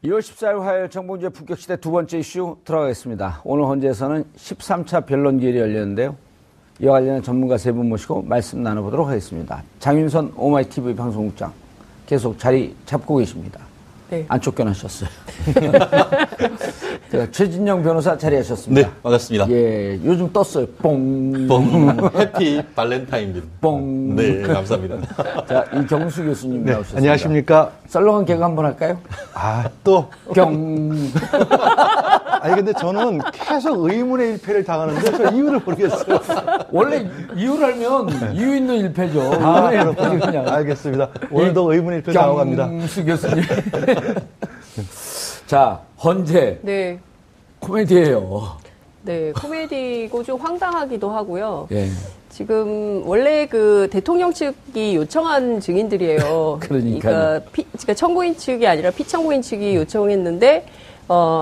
2월 14일 화요일 정봉주의 품격시대 두 번째 이슈 들어가겠습니다. 오늘 헌재에서는 13차 변론기일이 열렸는데요. 이와 관련한 전문가 세 분 모시고 말씀 나눠보도록 하겠습니다. 장윤선 오마이TV 방송국장 계속 자리 잡고 계십니다. 네. 안 쫓겨나셨어요. 최진영 변호사 자리하셨습니다. 네, 반갑습니다. 예, 요즘 떴어요. 뽕. 뽕. 해피 발렌타인데이. 뽕. 네, 감사합니다. 자, 이경수 교수님 네, 나오셨습니다. 안녕하십니까. 썰렁한 개그 한번 할까요? 또. 경. 아니, 근데 저는 계속 의문의 일패를 당하는데 저 이유를 모르겠어요. 원래 이유를 알면 이유 있는 일패죠. 그렇구나. 그냥. 알겠습니다. 오늘도 의문의 일패 나오고 갑니다. 경수 교수님. 자, 헌재. 네. 코미디예요. 네, 코미디고 좀 황당하기도 하고요. 예. 지금 원래 그 대통령 측이 요청한 증인들이에요. 그러니까 청구인 측이 아니라 피청구인 측이 요청했는데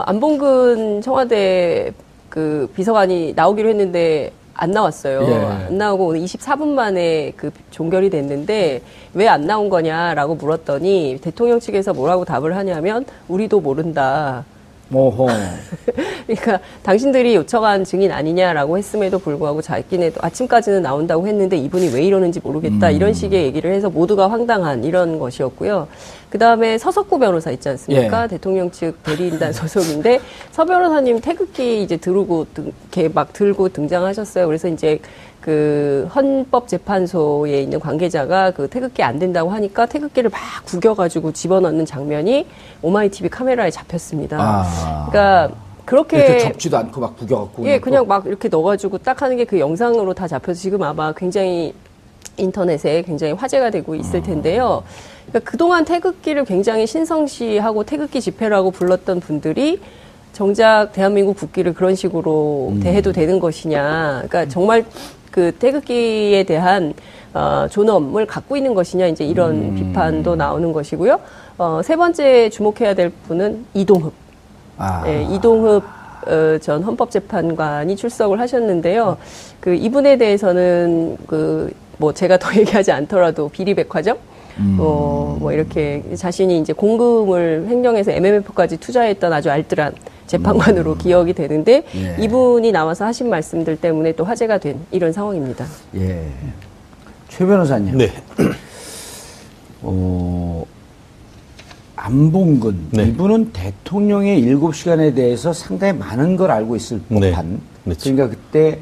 안봉근 청와대 그 비서관이 나오기로 했는데 안 나왔어요. 예. 안 나오고 오늘 24분 만에 그 종결이 됐는데 왜 안 나온 거냐라고 물었더니 대통령 측에서 뭐라고 답을 하냐면 우리도 모른다. 모호. 그러니까 당신들이 요청한 증인 아니냐라고 했음에도 불구하고 자기네도 아침까지는 나온다고 했는데 이분이 왜 이러는지 모르겠다 이런 식의 얘기를 해서 모두가 황당한 이런 것이었고요. 그다음에 서석구 변호사 있지 않습니까? 예. 대통령 측 대리인단 소속인데 서 변호사님 태극기 이제 이렇게 막 들고 등장하셨어요. 그래서 이제 그 헌법재판소에 있는 관계자가 그 태극기 안 된다고 하니까 태극기를 막 구겨가지고 집어넣는 장면이 오마이TV 카메라에 잡혔습니다. 그러니까 그렇게 이렇게 접지도 않고 막 구겨갖고. 예, 그냥 막 이렇게 넣어가지고 딱 하는 게 그 영상으로 다 잡혀서 지금 아마 굉장히 인터넷에 굉장히 화제가 되고 있을 텐데요. 그러니까 그동안 태극기를 굉장히 신성시하고 태극기 집회라고 불렀던 분들이 정작 대한민국 국기를 그런 식으로 대해도 되는 것이냐. 그러니까 정말 그 태극기에 대한 존엄을 갖고 있는 것이냐. 이제 이런 비판도 나오는 것이고요. 세 번째 주목해야 될 분은 이동흡. 예, 이동흡 전 헌법재판관이 출석을 하셨는데요. 그 이분에 대해서는 뭐 제가 더 얘기하지 않더라도 비리백화점? 뭐 이렇게 자신이 이제 공금을 횡령해서 MMF까지 투자했던 아주 알뜰한 재판관으로 기억이 되는데 예. 이분이 나와서 하신 말씀들 때문에 또 화제가 된 이런 상황입니다. 예. 최 변호사님. 네. 안봉근. 네. 이분은 대통령의 7시간에 대해서 상당히 많은 걸 알고 있을 법한. 네. 그러니까 그때,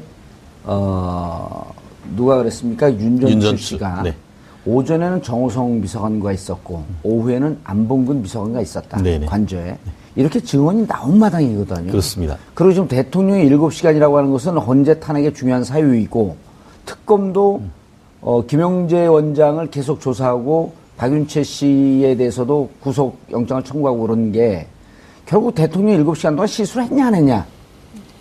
누가 그랬습니까? 윤전추 씨가. 네. 오전에는 정호성 비서관과 있었고, 오후에는 안봉근 비서관과 있었다. 네네. 관저에. 이렇게 증언이 나온 마당이거든요. 그렇습니다. 그리고 지금 대통령의 7시간이라고 하는 것은 헌재 탄핵의 중요한 사유이고, 특검도, 김영재 원장을 계속 조사하고, 박윤채 씨에 대해서도 구속영장을 청구하고 그런 게, 결국 대통령이 7시간 동안 실수를 했냐, 안 했냐.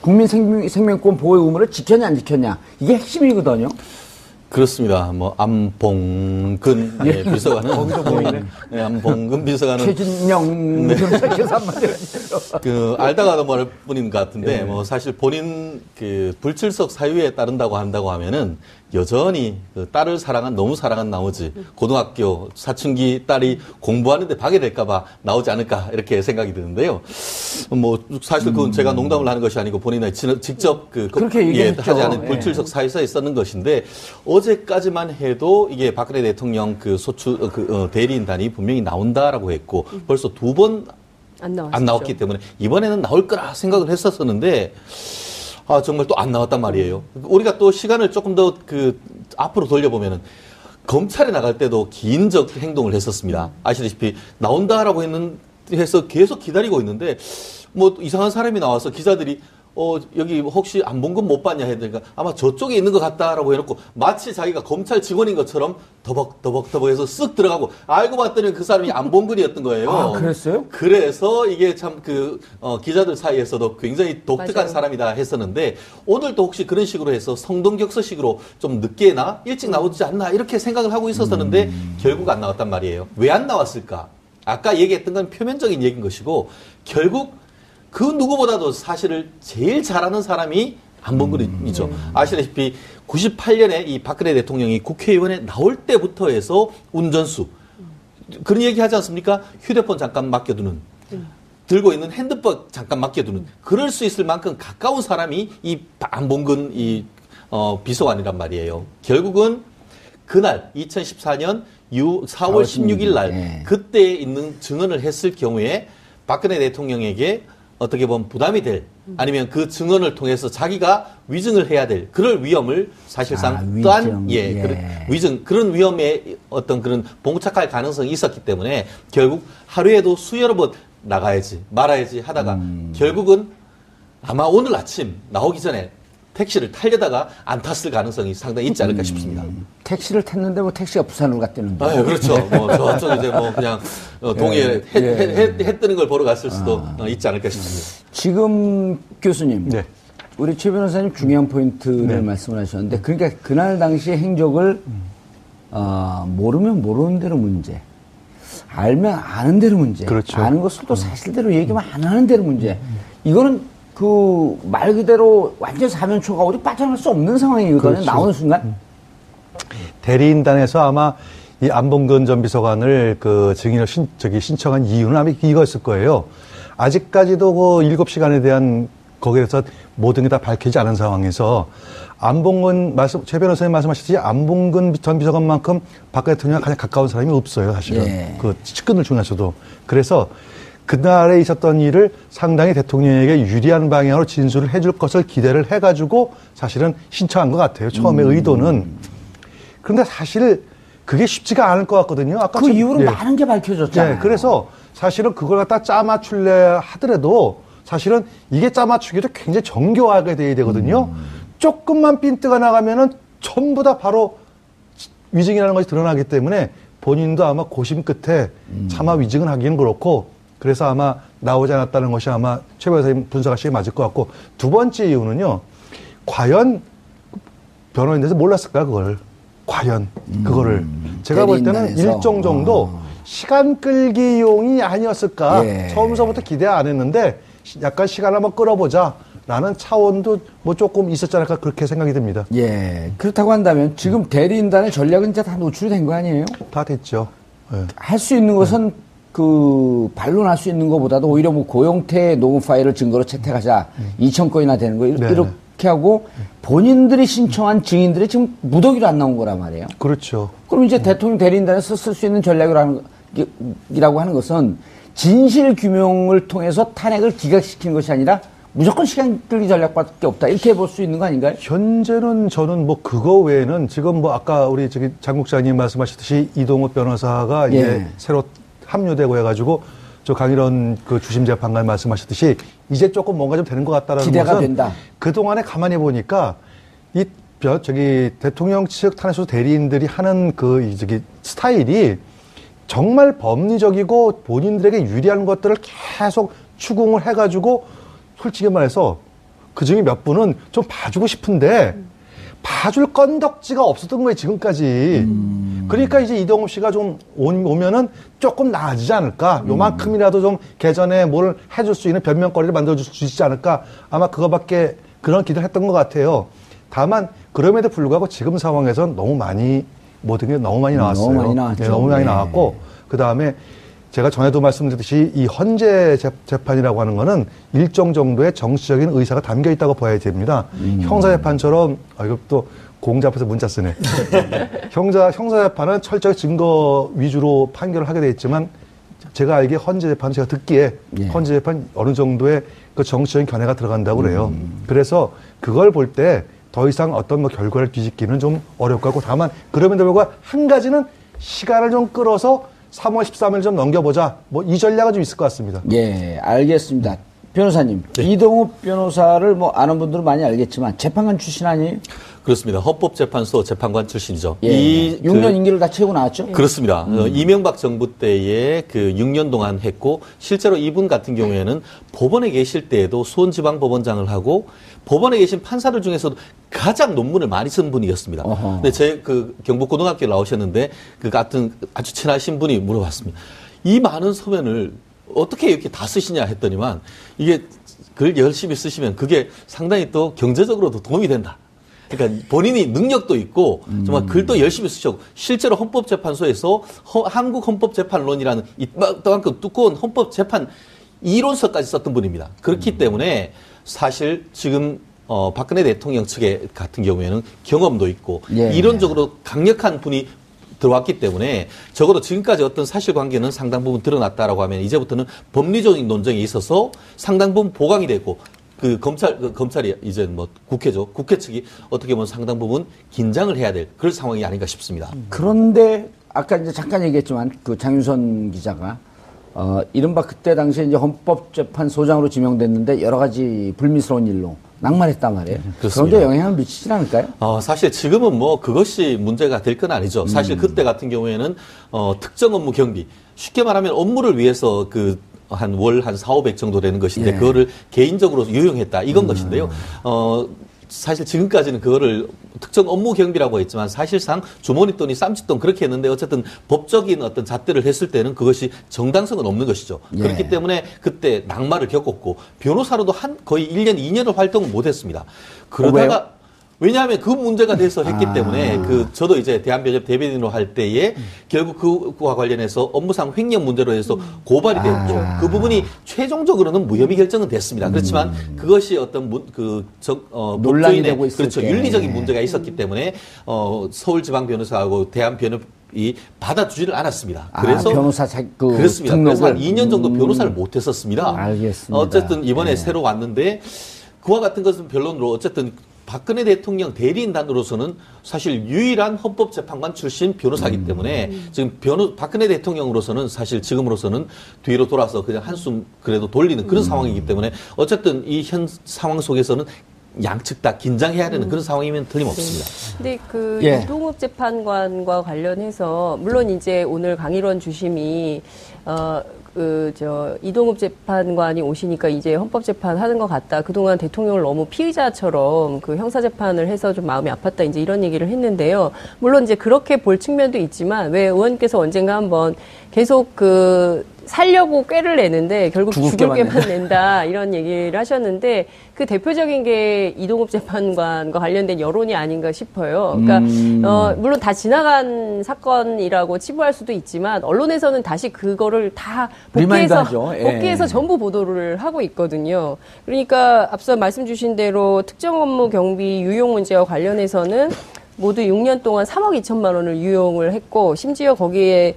국민 생명권 보호 의무를 지켰냐, 안 지켰냐. 이게 핵심이거든요. 그렇습니다. 뭐 안봉근 네, 비서관은 거기도 보이네. 네, 안봉근 비서관은 최진영 변호사께서 한마디 해주시죠. 그 알다가도 모를 뿐인 것 같은데 뭐 사실 본인 그 불출석 사유에 따른다고 한다고 하면은 여전히 그 딸을 너무 사랑한 나머지 고등학교 사춘기 딸이 공부하는데 방해될까봐 나오지 않을까 이렇게 생각이 드는데요. 뭐 사실 그건 제가 농담을 하는 것이 아니고 본인이 직접 그렇게 얘기했죠. 하지 않은 불출석 사유서에 썼는 것인데 어제까지만 해도 이게 박근혜 대통령 대리인단이 분명히 나온다라고 했고 벌써 2번 안 나왔기 때문에 이번에는 나올 거라 생각을 했었었는데. 정말 또 안 나왔단 말이에요. 우리가 또 시간을 조금 더 앞으로 돌려보면은, 검찰에 나갈 때도 기인적 행동을 했었습니다. 아시다시피, 나온다라고 해서 계속 기다리고 있는데, 뭐, 이상한 사람이 나와서 기자들이, 여기 혹시 안봉근 못 봤냐 했으니까 아마 저쪽에 있는 것 같다라고 해놓고 마치 자기가 검찰 직원인 것처럼 더벅더벅 해서 쓱 들어가고 알고 봤더니 그 사람이 안봉근이었던 거예요. 아, 그랬어요? 그래서 이게 참 기자들 사이에서도 굉장히 독특한 맞아요. 사람이다 했었는데 오늘도 혹시 그런 식으로 해서 성동격서식으로 좀 늦게나 일찍 나오지 않나 이렇게 생각을 하고 있었었는데 결국 안 나왔단 말이에요. 왜 안 나왔을까? 아까 얘기했던 건 표면적인 얘기인 것이고 결국 그 누구보다도 사실을 제일 잘하는 사람이 안봉근이죠. 아시다시피 98년에 이 박근혜 대통령이 국회의원에 나올 때부터 해서 운전수 그런 얘기 하지 않습니까? 휴대폰 잠깐 맡겨두는 들고 있는 핸드폰 잠깐 맡겨두는 그럴 수 있을 만큼 가까운 사람이 이 안봉근 비서관이란 말이에요. 결국은 그날 2014년 4월 16일 날 네. 그때 있는 증언을 했을 경우에 박근혜 대통령에게 어떻게 보면 부담이 될 아니면 그 증언을 통해서 자기가 위증을 해야 될 그럴 위험을 사실상 또한 위증 그런 위험에 어떤 그런 봉착할 가능성이 있었기 때문에 결국 하루에도 수여러 번 나가야지 말아야지 하다가 결국은 아마 오늘 아침 나오기 전에 택시를 타려다가 안 탔을 가능성이 상당히 있지 않을까 싶습니다. 택시를 탔는데 뭐 택시가 부산으로 갔다는데. 아, 그렇죠. 뭐 저쪽 이제 뭐 그냥 동해에 해 뜨는 걸 보러 갔을 수도 있지 않을까 싶습니다. 지금 교수님, 네. 우리 최 변호사님 중요한 포인트를 네. 말씀을 하셨는데, 그러니까 그날 당시 행적을 모르면 모르는 대로 문제, 알면 아는 대로 문제, 그렇죠. 아는 것을 또 사실대로 얘기하면 안 하는 대로 문제. 이거는 그 말 그대로 완전 사면초가 어디 빠져나갈 수 없는 상황이거든요. 그렇죠. 나오는 순간. 대리인단에서 아마 이 안봉근 전 비서관을 그 증인을 신청한 이유는 아마 이거였을 거예요. 아직까지도 그 7시간에 대한 거기에 대해서 모든 게 다 밝히지 않은 상황에서 안봉근 최 변호사님 말씀하셨듯이 안봉근 전 비서관만큼 박 대통령과 가장 가까운 사람이 없어요, 사실은. 예. 그 측근들 중에서도. 그래서 그날에 있었던 일을 상당히 대통령에게 유리한 방향으로 진술을 해줄 것을 기대를 해가지고 사실은 신청한 것 같아요. 처음에 의도는. 그런데 사실 그게 쉽지가 않을 것 같거든요. 아까 그 이후로 많은 게 밝혀졌잖아요. 네, 그래서 사실은 그걸 갖다 짜맞출래 하더라도 사실은 이게 짜맞추기도 굉장히 정교하게 돼야 되거든요. 조금만 핀트가 나가면은 전부 다 바로 위증이라는 것이 드러나기 때문에 본인도 아마 고심 끝에 차마 위증을 하기는 그렇고 그래서 아마 나오지 않았다는 것이 아마 최 변호사님 분석하시기 맞을 것 같고 두 번째 이유는요. 과연 변호인들에서 몰랐을까 그걸. 과연 그거를. 제가 볼 때는 일정 정도 시간 끌기용이 아니었을까. 예. 처음서부터 기대 안 했는데 약간 시간 한번 끌어보자. 라는 차원도 뭐 조금 있었지 않을까 그렇게 생각이 듭니다. 예. 그렇다고 한다면 지금 대리인단의 전략은 이제 다 노출이 된 거 아니에요? 다 됐죠. 예. 할 수 있는 것은 그 반론할 수 있는 것보다도 오히려 뭐 고영태 녹음 파일을 증거로 채택하자 2천 건이나 되는 거 이렇게 하고 본인들이 신청한 증인들이 지금 무더기로 안 나온 거란 말이에요. 그렇죠. 그럼 이제 대통령 대리인단에서 쓸 수 있는 전략이라고 하는 것은 진실 규명을 통해서 탄핵을 기각시키는 것이 아니라 무조건 시간 끌기 전략밖에 없다. 이렇게 볼 수 있는 거 아닌가요? 현재는 저는 뭐 그거 외에는 지금 뭐 아까 우리 장 국장님 말씀하셨듯이 이동욱 변호사가 이제 새로 합류되고 해가지고 저 강일원 그 주심 재판관 말씀하셨듯이 이제 조금 뭔가 좀 되는 것 같다라는 기대가 것은 된다. 그동안에 가만히 보니까 대통령 측 탄핵소 대리인들이 하는 스타일이 정말 법리적이고 본인들에게 유리한 것들을 계속 추궁을 해가지고 솔직히 말해서 그중에 몇 분은 좀 봐주고 싶은데 봐줄 건덕지가 없었던 거예요, 지금까지. 그러니까 이제 이동욱 씨가 좀 오면은 조금 나아지지 않을까. 요만큼이라도 좀 개전에 뭘 해줄 수 있는 변명거리를 만들어줄 수 있지 않을까. 아마 그거밖에 그런 기대를 했던 것 같아요. 다만 그럼에도 불구하고 지금 상황에서는 너무 많이 모든 게 너무 많이 나왔어요. 너무 많이 나왔죠. 네, 너무 많이 나왔고 그다음에 제가 전에도 말씀드렸듯이 이 헌재 재판이라고 하는 거는 일정 정도의 정치적인 의사가 담겨 있다고 봐야 됩니다. 형사재판처럼, 이것도 공자 앞에서 문자 쓰네. 형사재판은 철저히 증거 위주로 판결을 하게 돼 있지만 제가 알기에 헌재재판, 제가 듣기에 헌재재판 어느 정도의 그 정치적인 견해가 들어간다고 그래요. 그래서 그걸 볼 때 더 이상 어떤 뭐 결과를 뒤집기는 좀 어려울 것 같고 다만 그럼에도 불구하고 한 가지는 시간을 좀 끌어서 3월 13일 좀 넘겨보자. 뭐 이 전략은 좀 있을 것 같습니다. 예, 알겠습니다. 변호사님, 이동욱 변호사를 뭐 아는 분들은 많이 알겠지만 재판관 출신 아니에요? 그렇습니다. 헌법재판소 재판관 출신이죠. 예. 6년 임기를 다 채우고 나왔죠? 그렇습니다. 이명박 정부 때에 그 6년 동안 했고 실제로 이분 같은 경우에는 법원에 계실 때에도 수원지방법원장을 하고 법원에 계신 판사들 중에서도 가장 논문을 많이 쓴 분이었습니다. 근데 제 그 경북고등학교에 나오셨는데 그 같은 아주 친하신 분이 물어봤습니다. 이 많은 서면을 어떻게 이렇게 다 쓰시냐 했더니만 이게 글 열심히 쓰시면 그게 상당히 또 경제적으로도 도움이 된다. 그러니까 본인이 능력도 있고 정말 글도 열심히 쓰셨고 실제로 헌법재판소에서 한국 헌법재판론이라는 이만큼 두꺼운 헌법재판 이론서까지 썼던 분입니다. 그렇기 때문에 사실 지금 박근혜 대통령 측에 같은 경우에는 경험도 있고 예. 이론적으로 강력한 분이 들어왔기 때문에 적어도 지금까지 어떤 사실관계는 상당 부분 드러났다라고 하면 이제부터는 법리적인 논쟁이 있어서 상당 부분 보강이 되고 검찰이 이제 뭐 국회죠. 국회 측이 어떻게 보면 상당 부분 긴장을 해야 될 그런 상황이 아닌가 싶습니다. 그런데 아까 이제 잠깐 얘기했지만 그 장윤선 기자가 이른바 그때 당시에 이제 헌법재판소장으로 지명됐는데 여러 가지 불미스러운 일로 낙마했단 말이에요. 그런데 영향을 미치진 않을까요? 사실 지금은 뭐 그것이 문제가 될 건 아니죠. 사실 그때 같은 경우에는 특정 업무 경비 쉽게 말하면 업무를 위해서 한 월 한 4,500 정도 되는 것인데 예. 그거를 개인적으로 유용했다 이건 것인데요. 사실 지금까지는 그거를 특정 업무 경비라고 했지만 사실상 주머니 돈이 쌈짓돈 그렇게 했는데 어쨌든 법적인 어떤 잣대를 했을 때는 그것이 정당성은 없는 것이죠. 예. 그렇기 때문에 그때 낙마를 겪었고 변호사로도 거의 1년, 2년을 활동을 못 했습니다. 그러다가 왜냐하면 그 문제가 돼서 했기 때문에 저도 이제 대한변협 대변인으로 할 때에 결국 그와 관련해서 업무상 횡령 문제로 해서 고발이 됐고 그 부분이 최종적으로는 무혐의 결정은 됐습니다. 그렇지만 그것이 어떤 논란이 되고 있을 그렇죠. 때. 윤리적인 문제가 있었기 때문에 서울지방변호사하고 대한변협이 받아주지를 않았습니다. 그래서 변호사 그렇습니다. 그래서 한 2년 정도 변호사를 못 했었습니다. 알겠습니다. 어쨌든 이번에 새로 왔는데 그와 같은 것은 변론으로 어쨌든 박근혜 대통령 대리인단으로서는 사실 유일한 헌법재판관 출신 변호사이기 때문에 지금 박근혜 대통령으로서는 사실 지금으로서는 뒤로 돌아서 그냥 한숨 그래도 돌리는 그런 상황이기 때문에 어쨌든 이 현 상황 속에서는 양측 다 긴장해야 되는 그런 상황이면 틀림없습니다. 네. 근데 예. 이동욱 재판관과 관련해서 물론 이제 오늘 강일원 주심이 이동욱 재판관이 오시니까 이제 헌법재판 하는 것 같다. 그동안 대통령을 너무 피의자처럼 형사재판을 해서 좀 마음이 아팠다. 이제 이런 얘기를 했는데요. 물론 이제 그렇게 볼 측면도 있지만 왜 의원께서 언젠가 한번 계속 살려고 꾀를 내는데 결국 죽을 꾀만 낸다. 이런 얘기를 하셨는데 그 대표적인 게 이동욱 재판관과 관련된 여론이 아닌가 싶어요. 그러니까, 물론 다 지나간 사건이라고 치부할 수도 있지만 언론에서는 다시 그거를 다 복귀해서 전부 보도를 하고 있거든요. 그러니까 앞서 말씀 주신 대로 특정 업무 경비 유용 문제와 관련해서는 모두 6년 동안 3억 2천만 원을 유용을 했고 심지어 거기에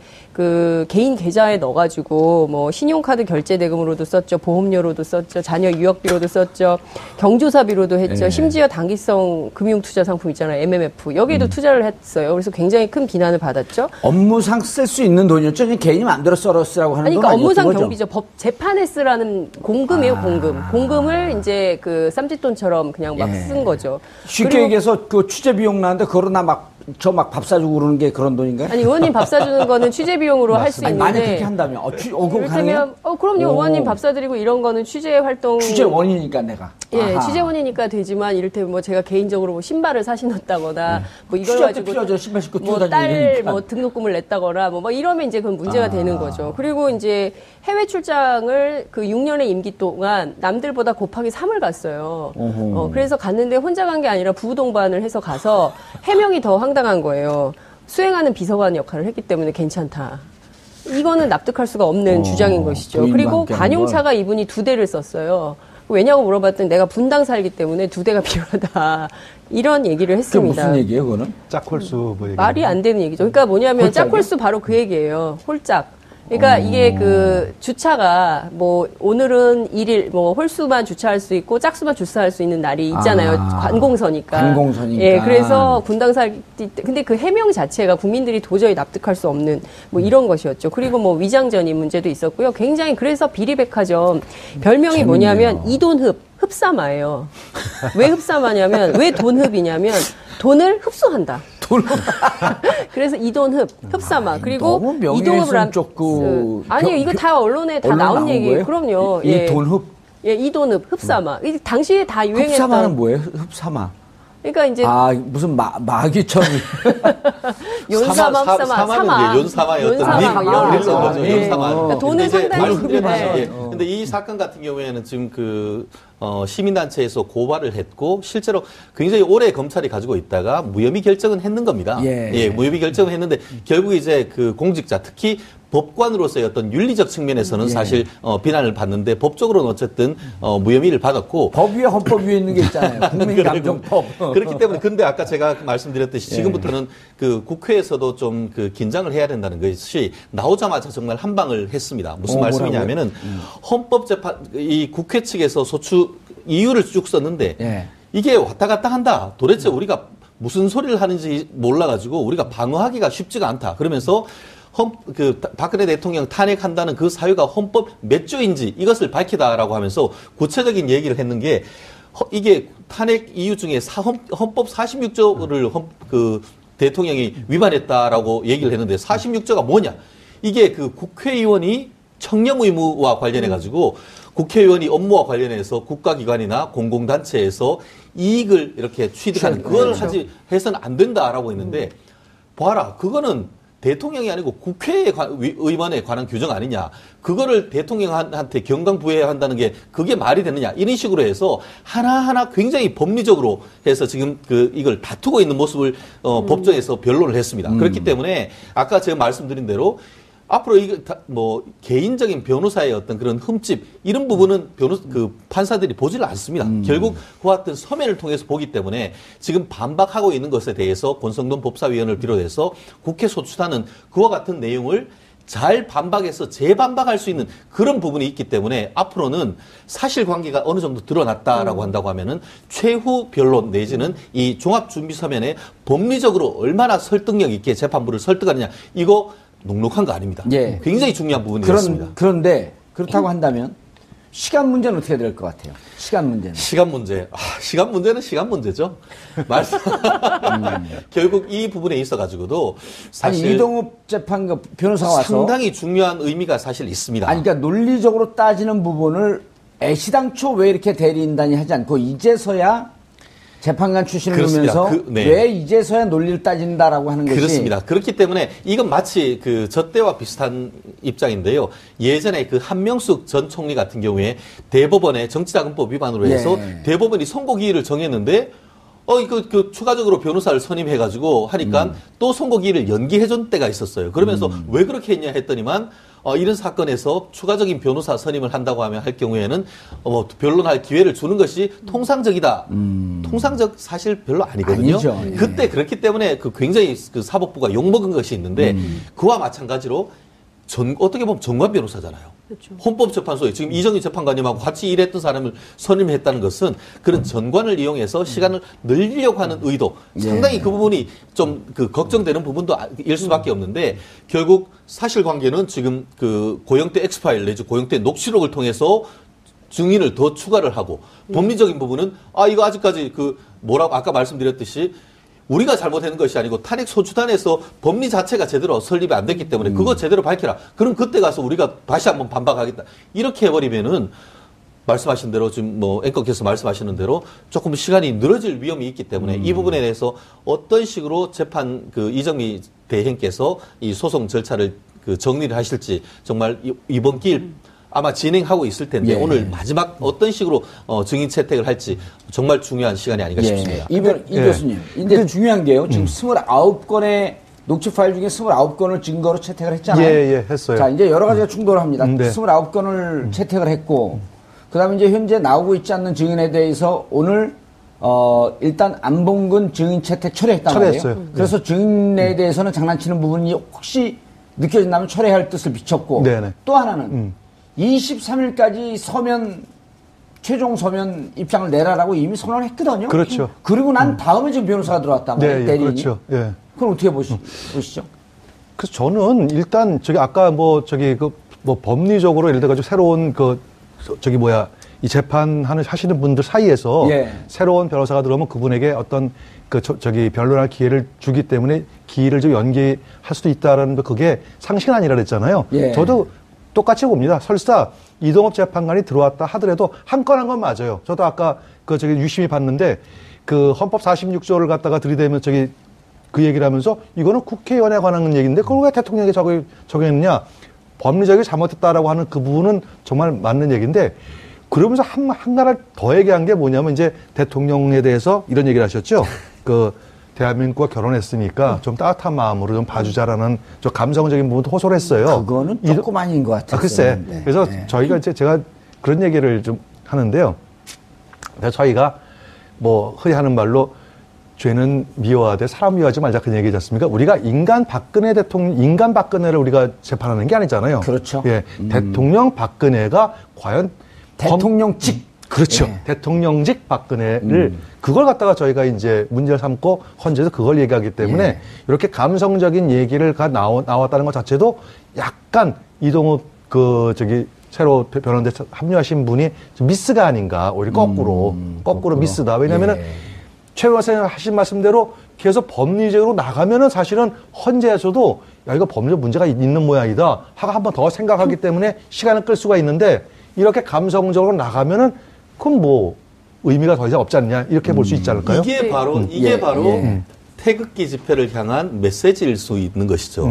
개인 계좌에 넣어가지고 뭐 신용카드 결제 대금으로도 썼죠, 보험료로도 썼죠, 자녀 유학비로도 썼죠, 경조사비로도 했죠. 네. 심지어 단기성 금융투자 상품 있잖아요, MMF 여기에도 투자를 했어요. 그래서 굉장히 큰 비난을 받았죠. 업무상 쓸 수 있는 돈이었죠. 개인이 마음대로 쓰라고 하는 돈 그러니까 업무상 거죠? 경비죠. 법 재판에 쓰라는 공금이에요, 공금. 공금을 이제 쌈짓돈처럼 그냥 막 쓴 거죠. 쉽게 얘기해서 취재 비용 나는데 그거로 막 밥 사주고 그러는 게 그런 돈인가요? 아니 의원님 밥 사주는 거는 취재 비용으로 할 수 있는데 만약 그렇게 한다면 그거 가능해요? 그럼요. 의원님 밥 사드리고 이런 거는 취재 활동 취재원이니까 내가 취재원이니까 되지만 이를테면 뭐 제가 개인적으로 뭐 신발을 사신었다거나 뭐 이걸 가지고 필요하죠. 신발 신고 딸 등록금을 냈다거나 뭐 이러면 이제 그건 문제가 되는 거죠. 그리고 이제 해외 출장을 6년의 임기 동안 남들보다 곱하기 3을 갔어요. 그래서 갔는데 혼자 간 게 아니라 부부 동반을 해서 가서 해명이 더 황당한 거예요. 수행하는 비서관 역할을 했기 때문에 괜찮다. 이거는 납득할 수가 없는 주장인 것이죠. 그리고 관용차가 이분이 2대를 썼어요. 왜냐고 물어봤더니 내가 분당살기 때문에 2대가 필요하다. 이런 얘기를 했습니다. 그게 무슨 얘기예요, 그거는? 짝홀수 뭐 얘기. 말이 안 되는 얘기죠. 그러니까 뭐냐면 홀짝이요? 짝홀수 바로 그 얘기예요. 홀짝. 그러니까 이게 주차가 뭐 오늘은 1일 뭐 홀수만 주차할 수 있고 짝수만 주차할 수 있는 날이 있잖아요. 관공서니까. 예, 그래서 분당살기 근데 그 해명 자체가 국민들이 도저히 납득할 수 없는 뭐 이런 것이었죠. 그리고 뭐 위장전입 문제도 있었고요. 굉장히 그래서 비리백화점 별명이 뭐냐면 이돈흡 흡사마예요. 왜 흡사마냐면 왜 돈흡이냐면 돈을 흡수한다. 그래서 이돈흡, 흡사마. 그리고 이동흡을 아니요, 이거 다 언론에 다 나온 얘기예요. 그럼요. 이돈흡? 예, 이돈흡, 흡사마. 당시에 다 유행했던. 흡사마는 뭐예요? 흡사마. 그러니까 이제 무슨 마귀처럼 연사마, 흡사마, 사마. 연사마였던 열리는 거죠. 연사마. 그러니까 돈을 상당히 근데 이 사건 같은 경우에는 지금 시민단체에서 고발을 했고 실제로 굉장히 오래 검찰이 가지고 있다가 무혐의 결정은 했는 겁니다. 무혐의 결정을 했는데 결국 이제 공직자 특히 법관으로서의 어떤 윤리적 측면에서는 사실 비난을 받는데 법적으로는 어쨌든 무혐의를 받았고 법 위에 헌법 위에 있는 게 있잖아요. 국민감정법. 그렇기 때문에 근데 아까 제가 말씀드렸듯이 지금부터는 그 국회에서도 좀 그 긴장을 해야 된다는 것이 나오자마자 정말 한 방을 했습니다. 무슨 말씀이냐면은 헌법재판 이 국회 측에서 소추 이유를 쭉 썼는데 이게 왔다 갔다 한다. 도대체 우리가 무슨 소리를 하는지 몰라가지고 우리가 방어하기가 쉽지가 않다. 그러면서 박근혜 대통령 탄핵한다는 그 사유가 헌법 몇 조인지 이것을 밝히다라고 하면서 구체적인 얘기를 했는 게 이게 탄핵 이유 중에 헌법 46조를 대통령이 위반했다라고 얘기를 했는데 46조가 뭐냐? 이게 그 국회의원이 청렴 의무와 관련해 가지고 국회의원이 업무와 관련해서 국가기관이나 공공단체에서 이익을 이렇게 취득하는 그걸 해서는 안 된다라고 했는데 봐라 그거는 대통령이 아니고 국회의원에 관한 규정 아니냐. 그거를 대통령한테 경강부회해야 한다는 게 그게 말이 되느냐. 이런 식으로 해서 하나하나 굉장히 법리적으로 해서 지금 이걸 다투고 있는 모습을 법정에서 변론을 했습니다. 그렇기 때문에 아까 제가 말씀드린 대로 앞으로 이거 개인적인 변호사의 어떤 그런 흠집 이런 부분은 판사들이 보지를 않습니다. 결국 그와 같은 서면을 통해서 보기 때문에 지금 반박하고 있는 것에 대해서 권성동 법사위원을 비롯해서 국회 소추단은 그와 같은 내용을 잘 반박해서 재반박할 수 있는 그런 부분이 있기 때문에 앞으로는 사실관계가 어느 정도 드러났다라고 한다고 하면은 최후 변론 내지는 이 종합준비서면에 법리적으로 얼마나 설득력 있게 재판부를 설득하느냐 이거 녹록한 거 아닙니다. 굉장히 중요한 부분이었습니다. 그런데 그렇다고 한다면 시간 문제는 어떻게 될 것 같아요? 시간 문제는. 시간 문제는 시간 문제죠. 결국 이 부분에 있어가지고도 사실 아니, 이동욱 재판관 변호사가 와서 상당히 중요한 의미가 사실 있습니다. 아니, 그러니까 논리적으로 따지는 부분을 애시당초 왜 이렇게 대리인단이 하지 않고 이제서야 재판관 출신을 두면서 왜 이제서야 논리를 따진다라고 하는 것이 그렇습니다. 그렇기 때문에 이건 마치 저 때와 비슷한 입장인데요. 예전에 한명숙 전 총리 같은 경우에 대법원의 정치자금법 위반으로 해서 대법원이 선고기일을 정했는데 추가적으로 변호사를 선임해가지고 하니까 또 선고기일을 연기해준 때가 있었어요. 그러면서 왜 그렇게 했냐 했더니만 이런 사건에서 추가적인 변호사 선임을 한다고 하면 할 경우에는 변론할 기회를 주는 것이 통상적이다. 통상적 사실 별로 아니거든요. 아니죠. 그때 그렇기 때문에 굉장히 사법부가 욕먹은 것이 있는데 그와 마찬가지로 어떻게 보면 정관 변호사잖아요. 그렇죠. 헌법재판소에 지금 이정희 재판관님하고 같이 일했던 사람을 선임했다는 것은 그런 전관을 이용해서 시간을 늘리려고 하는 의도. 상당히 그 부분이 좀 걱정되는 부분도 일 수밖에 없는데 결국 사실관계는 지금 고영태 엑스파일 내지 고영태 녹취록을 통해서 증인을 더 추가를 하고 법리적인 부분은 이거 아직까지 아까 말씀드렸듯이 우리가 잘못하는 것이 아니고 탄핵 소추단에서 법리 자체가 제대로 설립이 안 됐기 때문에 그거 제대로 밝혀라. 그럼 그때 가서 우리가 다시 한번 반박하겠다. 이렇게 해버리면은 말씀하신 대로 지금 앵커께서 말씀하시는 대로 조금 시간이 늘어질 위험이 있기 때문에 이 부분에 대해서 어떤 식으로 재판 이정미 대행께서 이 소송 절차를 정리를 하실지 정말 이번 기일 아마 진행하고 있을 텐데 오늘 마지막 어떤 식으로 증인 채택을 할지 정말 중요한 시간이 아닌가 싶습니다. 이 교수님, 근데 중요한 게요. 지금 29건의 녹취 파일 중에 29건을 증거로 채택을 했잖아요. 했어요. 자, 이제 여러 가지가 충돌을 합니다. 29건을 채택을 했고, 그 다음에 이제 현재 나오고 있지 않는 증인에 대해서 오늘, 일단 안봉근 증인 채택 철회했단 말이에요. 그래서 증인에 대해서는 장난치는 부분이 혹시 느껴진다면 철회할 뜻을 비췄고, 또 하나는 23일까지 최종 서면 입장을 내라라고 이미 선언을 했거든요. 그렇죠. 그리고 난 다음에 지금 변호사가 들어왔단 말이에요. 대리인이. 그렇죠. 그럼 어떻게 보시죠? 그래서 저는 일단 아까 법리적으로 예를 들어가지고 새로운 이 하시는 분들 사이에서 새로운 변호사가 들어오면 그분에게 어떤 변론할 기회를 주기 때문에 기일을 좀 연기할 수도 있다라는 그게 상식은 아니라 그랬잖아요. 저도 똑같이 봅니다. 설사 이동업 재판관이 들어왔다 하더라도 한 건 한 건 맞아요. 저도 아까 유심히 봤는데 헌법 46조를 갖다가 들이대면 그 얘기를 하면서 이거는 국회의원에 관한 얘기인데 그걸 왜 대통령에게 적용했느냐. 법리적이 잘못했다라고 하는 그 부분은 정말 맞는 얘기인데 그러면서 하나를 더 얘기한 게 뭐냐면 이제 대통령에 대해서 이런 얘기를 하셨죠. 대한민국과 결혼했으니까 좀 따뜻한 마음으로 좀 봐주자라는 좀 감성적인 부분도 호소를 했어요. 그거는 조금 아닌 것 같아요. 글쎄. 네. 그래서 저희가 이제 제가 그런 얘기를 좀 하는데요. 저희가 뭐 흔히 하는 말로 죄는 미워하되 사람 미워하지 말자 그런 얘기지 않습니까? 우리가 인간 박근혜를 우리가 재판하는 게 아니잖아요. 그렇죠. 예. 대통령 박근혜가 과연 대통령직 그렇죠. 예. 대통령직 박근혜를 그걸 갖다가 저희가 이제 문제를 삼고 헌재에서 그걸 얘기하기 때문에 예. 이렇게 감성적인 얘기를 나왔다는 것 자체도 약간 이동욱 새로 변호인대 합류하신 분이 좀 미스가 아닌가. 오히려 거꾸로 미스다. 왜냐면은 최 변호사님 하신 말씀대로 계속 법리적으로 나가면은 사실은 헌재에서도 야, 이거 법리적 문제가 있는 모양이다. 하고 한 번 더 생각하기 때문에 시간을 끌 수가 있는데 이렇게 감성적으로 나가면은 그건 뭐 의미가 더 이상 없지 않냐. 이렇게 볼 수 있지 않을까요? 이게 바로 태극기 집회를 향한 메시지일 수 있는 것이죠.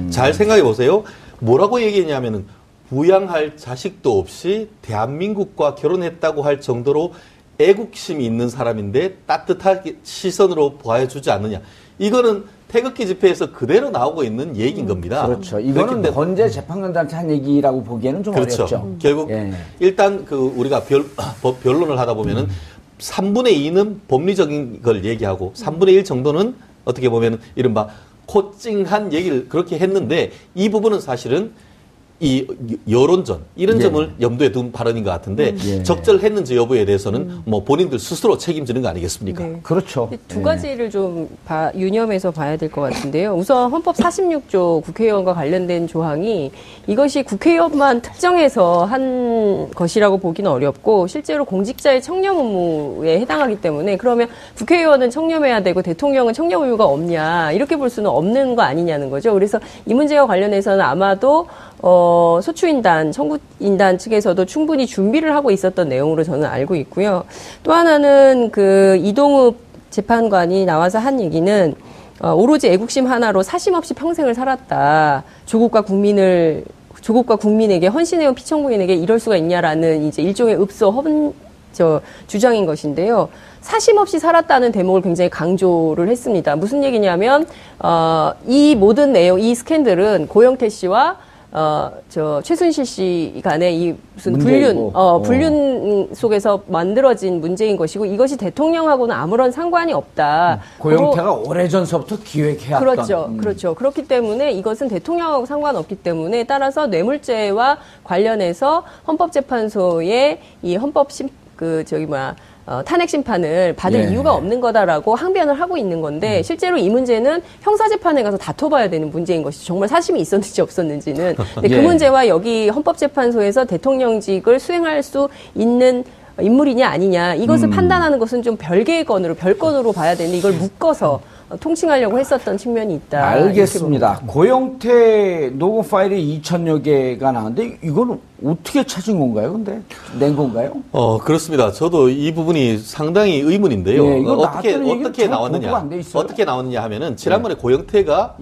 잘 생각해 보세요. 뭐라고 얘기했냐면은 부양할 자식도 없이 대한민국과 결혼했다고 할 정도로 애국심이 있는 사람인데 따뜻하게 시선으로 봐주지 않느냐. 이거는 태극기 집회에서 그대로 나오고 있는 얘기인 겁니다. 그렇죠. 이거는 헌재 재판관들한테 한 얘기라고 보기에는 좀 그렇죠. 어렵죠. 결국 일단 우리가 변론을 하다 보면은 3분의 2는 법리적인 걸 얘기하고 3분의 1 정도는 어떻게 보면은 이른바 코칭한 얘기를 그렇게 했는데 이 부분은 사실은 이 여론전 이런 점을 염두에 둔 발언인 것 같은데 적절했는지 여부에 대해서는 뭐 본인들 스스로 책임지는 거 아니겠습니까? 네. 그렇죠. 두 가지를 좀 유념해서 봐야 될 것 같은데요. 우선 헌법 46조 국회의원과 관련된 조항이 이것이 국회의원만 특정해서 한 것이라고 보기는 어렵고 실제로 공직자의 청렴 의무에 해당하기 때문에 그러면 국회의원은 청렴해야 되고 대통령은 청렴 의무가 없냐 이렇게 볼 수는 없는 거 아니냐는 거죠. 그래서 이 문제와 관련해서는 아마도 소추인단, 청구인단 측에서도 충분히 준비를 하고 있었던 내용으로 저는 알고 있고요. 또 하나는 이동욱 재판관이 나와서 한 얘기는 오로지 애국심 하나로 사심 없이 평생을 살았다. 조국과 국민에게 헌신해온 피청구인에게 이럴 수가 있냐라는 이제 일종의 주장인 것인데요. 사심 없이 살았다는 대목을 굉장히 강조를 했습니다. 무슨 얘기냐면 이 모든 내용, 이 스캔들은 고영태 씨와 최순실 씨 간의 이 무슨 불륜 속에서 만들어진 문제인 것이고 이것이 대통령하고는 아무런 상관이 없다. 고영태가 오래전서부터 기획해왔던. 그렇죠. 그렇기 때문에 이것은 대통령하고 상관없기 때문에 따라서 뇌물죄와 관련해서 헌법재판소의 이 탄핵 심판을 받을 이유가 없는 거다라고 항변을 하고 있는 건데 실제로 이 문제는 형사재판에 가서 다퉈봐야 되는 문제인 것이죠. 정말 사심이 있었는지 없었는지는. 근데 그 문제와 여기 헌법재판소에서 대통령직을 수행할 수 있는 인물이냐 아니냐 이것을 판단하는 것은 좀 별건으로 봐야 되는데 이걸 묶어서 통칭하려고 했었던 측면이 있다. 알겠습니다. 고영태 녹음 파일이 2,000여 개가 나왔는데 이건 어떻게 찾은 건가요? 근데 낸 건가요? 그렇습니다. 저도 이 부분이 상당히 의문인데요. 예, 이거 어떻게 나왔느냐? 어떻게 나왔느냐 하면은 지난번에 고영태가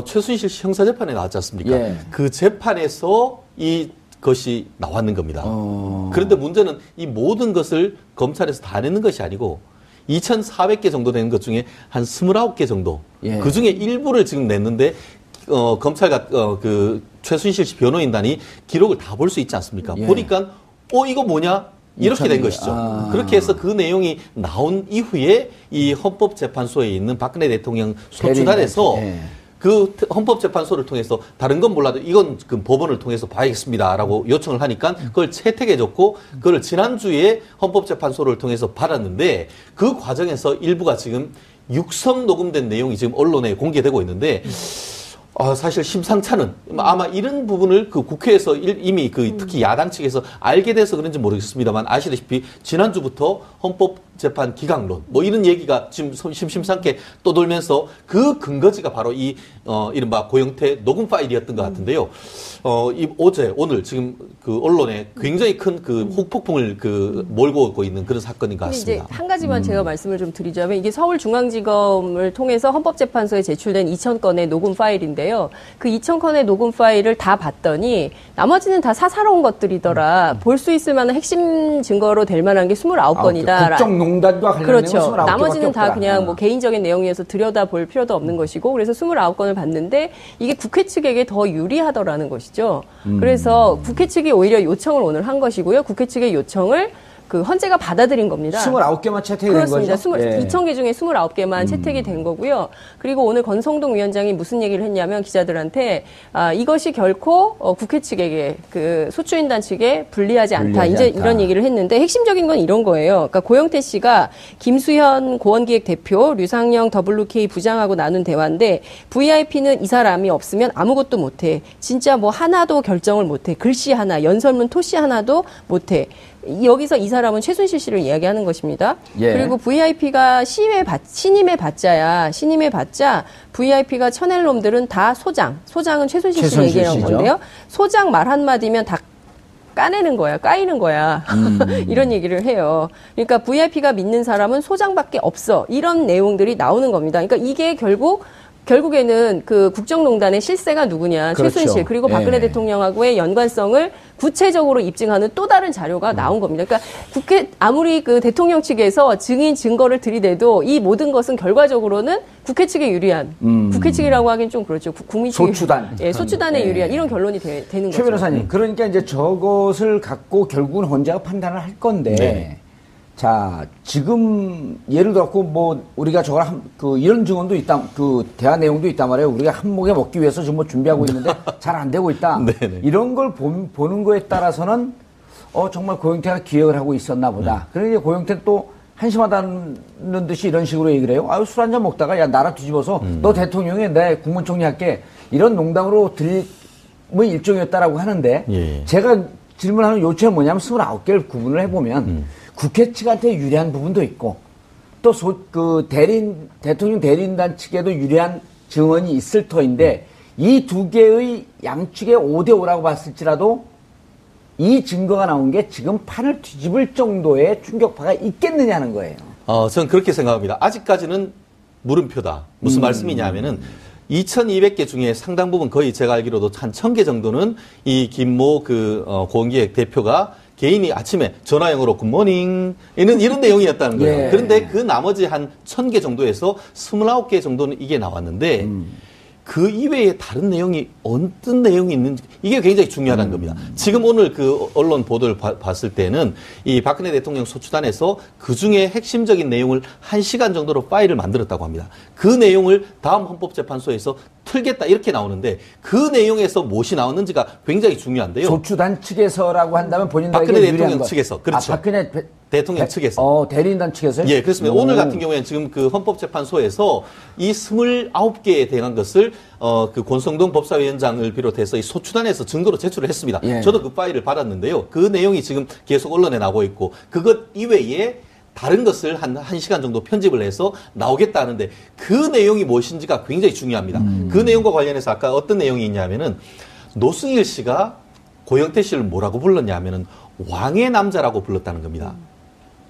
최순실 씨 형사재판에 나왔지 않습니까? 그 재판에서 이것이 나왔는 겁니다. 그런데 문제는 이 모든 것을 검찰에서 다 내는 것이 아니고 2,400개 정도 되는 것 중에 한 29개 정도. 그 중에 일부를 지금 냈는데, 검찰과, 최순실 씨 변호인단이 기록을 다 볼 수 있지 않습니까? 보니까, 이거 뭐냐? 이렇게 된 것이죠. 그렇게 해서 그 내용이 나온 이후에 이 헌법재판소에 있는 박근혜 대통령 소추단에서 그 헌법재판소를 통해서 다른 건 몰라도 이건 그 법원을 통해서 봐야겠습니다라고 요청을 하니까 그걸 채택해줬고 그걸 지난주에 헌법재판소를 통해서 받았는데 그 과정에서 일부가 지금 육성 녹음된 내용이 지금 언론에 공개되고 있는데 사실 심상찮은 아마 이런 부분을 그 국회에서 이미 특히 야당 측에서 알게 돼서 그런지 모르겠습니다만 아시다시피 지난주부터 헌법재판 기각론 이런 얘기가 지금 심심찮게 떠돌면서 그 근거지가 바로 이른바 고영태 녹음 파일이었던 것 같은데요. 오늘 지금 그 언론에 굉장히 큰 혹폭풍을 몰고 오고 있는 그런 사건인 것 같습니다. 이제 한 가지만 제가 말씀을 좀 드리자면 이게 서울중앙지검을 통해서 헌법재판소에 제출된 2,000건의 녹음 파일인데요. 그 2,000건의 녹음 파일을 다 봤더니 나머지는 다 사사로운 것들이더라. 볼 수 있을 만한 핵심 증거로 될 만한 게 29건이다. 농단과 관련된 그렇죠. 29개밖에 나머지는 다 없더라. 그냥 뭐 개인적인 내용이어서 들여다볼 필요도 없는 것이고 그래서 29건을 봤는데 이게 국회 측에게 더 유리하더라는 것이죠. 그래서 국회 측이 오히려 요청을 오늘 한 것이고요. 국회 측의 요청을 그 헌재가 받아들인 겁니다. 29개만 채택이 된 거죠? 그렇습니다. 예. 2,000개 중에 29개만 채택이 된 거고요. 그리고 오늘 권성동 위원장이 무슨 얘기를 했냐면 기자들한테 이것이 결코 국회 측에게 그 소추인단 측에 불리하지 않다. 이제 않다. 이런 얘기를 했는데 핵심적인 건 이런 거예요. 그러니까 고영태 씨가 김수현 고원기획 대표, 류상영 WK 부장하고 나눈 대화인데 VIP는 이 사람이 없으면 아무것도 못해. 진짜 뭐 하나도 결정을 못해. 글씨 하나, 연설문 토시 하나도 못해. 여기서 이 사람은 최순실 씨를 이야기하는 것입니다. 예. 그리고 VIP가 신임해 봤자 VIP가 쳐낼 놈들은 다 소장은 최순실 씨 얘기하는 씨죠. 건데요. 소장 말 한마디면 다 까이는 거야. 이런 얘기를 해요. 그러니까 VIP가 믿는 사람은 소장밖에 없어. 이런 내용들이 나오는 겁니다. 그러니까 이게 결국에는 그 국정농단의 실세가 누구냐, 그렇죠. 최순실 그리고 박근혜 예. 대통령하고의 연관성을 구체적으로 입증하는 또 다른 자료가 나온 겁니다. 그러니까 국회 아무리 그 대통령 측에서 증인 증거를 들이대도 이 모든 것은 결과적으로는 국회 측에 유리한 국회 측이라고 하긴 좀 그렇죠. 국민 측 소추단. 예, 소추단에 예. 유리한 이런 결론이 되는 거죠. 최 변호사님, 그러니까 이제 저것을 갖고 결국은 헌재가 판단을 할 건데, 네. 자, 지금 예를 들었고 뭐 우리가 저걸 이런 증언도 있다, 그 대화 내용도 있단 말이에요. 우리가 한 목에 먹기 위해서 지금 뭐 준비하고 있는데 잘 안 되고 있다. 네네. 이런 걸 보는 거에 따라서는 정말 고영태가 기획을 하고 있었나 보다. 그러니까 고영태는 또 한심하다는 듯이 이런 식으로 얘기를 해요. 술 한잔 먹다가 야 나라 뒤집어서 너 대통령이 내 국무총리 할게. 이런 농담으로 뭐 일종이었다라고 하는데 예. 제가 질문하는 요체는 뭐냐면 29개를 구분을 해보면 국회 측한테 유리한 부분도 있고 또 대통령 대리인단 측에도 유리한 증언이 있을 터인데 이 두 개의 양측의 5대5라고 봤을지라도 이 증거가 나온 게 지금 판을 뒤집을 정도의 충격파가 있겠느냐는 거예요. 저는 그렇게 생각합니다. 아직까지는 물음표다. 무슨 말씀이냐면은 2,200개 중에 상당 부분 거의 제가 알기로도 한 1,000개 정도는 이 김모 고원기획 대표가 개인이 아침에 전화형으로 굿모닝 이런 내용이었다는 거예요. 예. 그런데 그 나머지 한 1,000개 정도에서 29개 정도는 이게 나왔는데 그 이외에 다른 내용이 어떤 내용이 있는지 이게 굉장히 중요하다는 겁니다. 지금 오늘 그 언론 보도를 봤을 때는 이 박근혜 대통령 소추단에서 그 중에 핵심적인 내용을 1시간 정도로 파일을 만들었다고 합니다. 그 내용을 다음 헌법재판소에서 틀겠다 이렇게 나오는데 그 내용에서 무엇이 나왔는지가 굉장히 중요한데요. 소추단 측에서라고 한다면 본인들에게 박근혜 유리한 대통령 것. 측에서 그렇죠. 박근혜 대통령 측에서. 대리인단 측에서요? 예, 그렇습니다. 오늘 같은 경우에는 지금 그 헌법재판소에서 이 29개에 대한 것을 그 권성동 법사위원장을 비롯해서 이 소추단에서 증거로 제출을 했습니다. 예. 저도 그 파일을 받았는데요. 그 내용이 지금 계속 언론에 나오고 있고 그것 이외에 다른 것을 한 1시간 정도 편집을 해서 나오겠다 하는데 그 내용이 무엇인지가 굉장히 중요합니다. 그 내용과 관련해서 아까 어떤 내용이 있냐면은 노승일 씨가 고영태 씨를 뭐라고 불렀냐 하면은 왕의 남자라고 불렀다는 겁니다.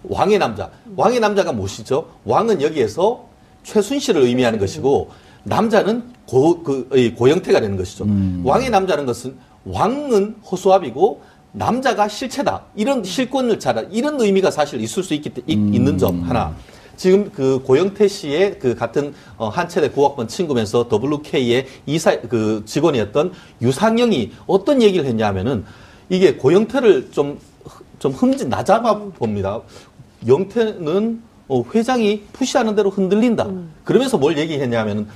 왕의 남자. 왕의 남자가 무엇이죠? 왕은 여기에서 최순실을 의미하는 것이고 남자는 고영태가 되는 것이죠. 왕의 남자는 것은 왕은 허수아비고 남자가 실체다. 이런 실권을 이런 의미가 사실 있을 수 있는 점 하나. 지금 그 고영태 씨의 그 같은 한체대 고학번 친구면서 WK의 직원이었던 유상영이 어떤 얘기를 했냐면은 이게 고영태를 좀 낮아봐 봅니다. 영태는 회장이 푸시하는 대로 흔들린다. 그러면서 뭘 얘기했냐면은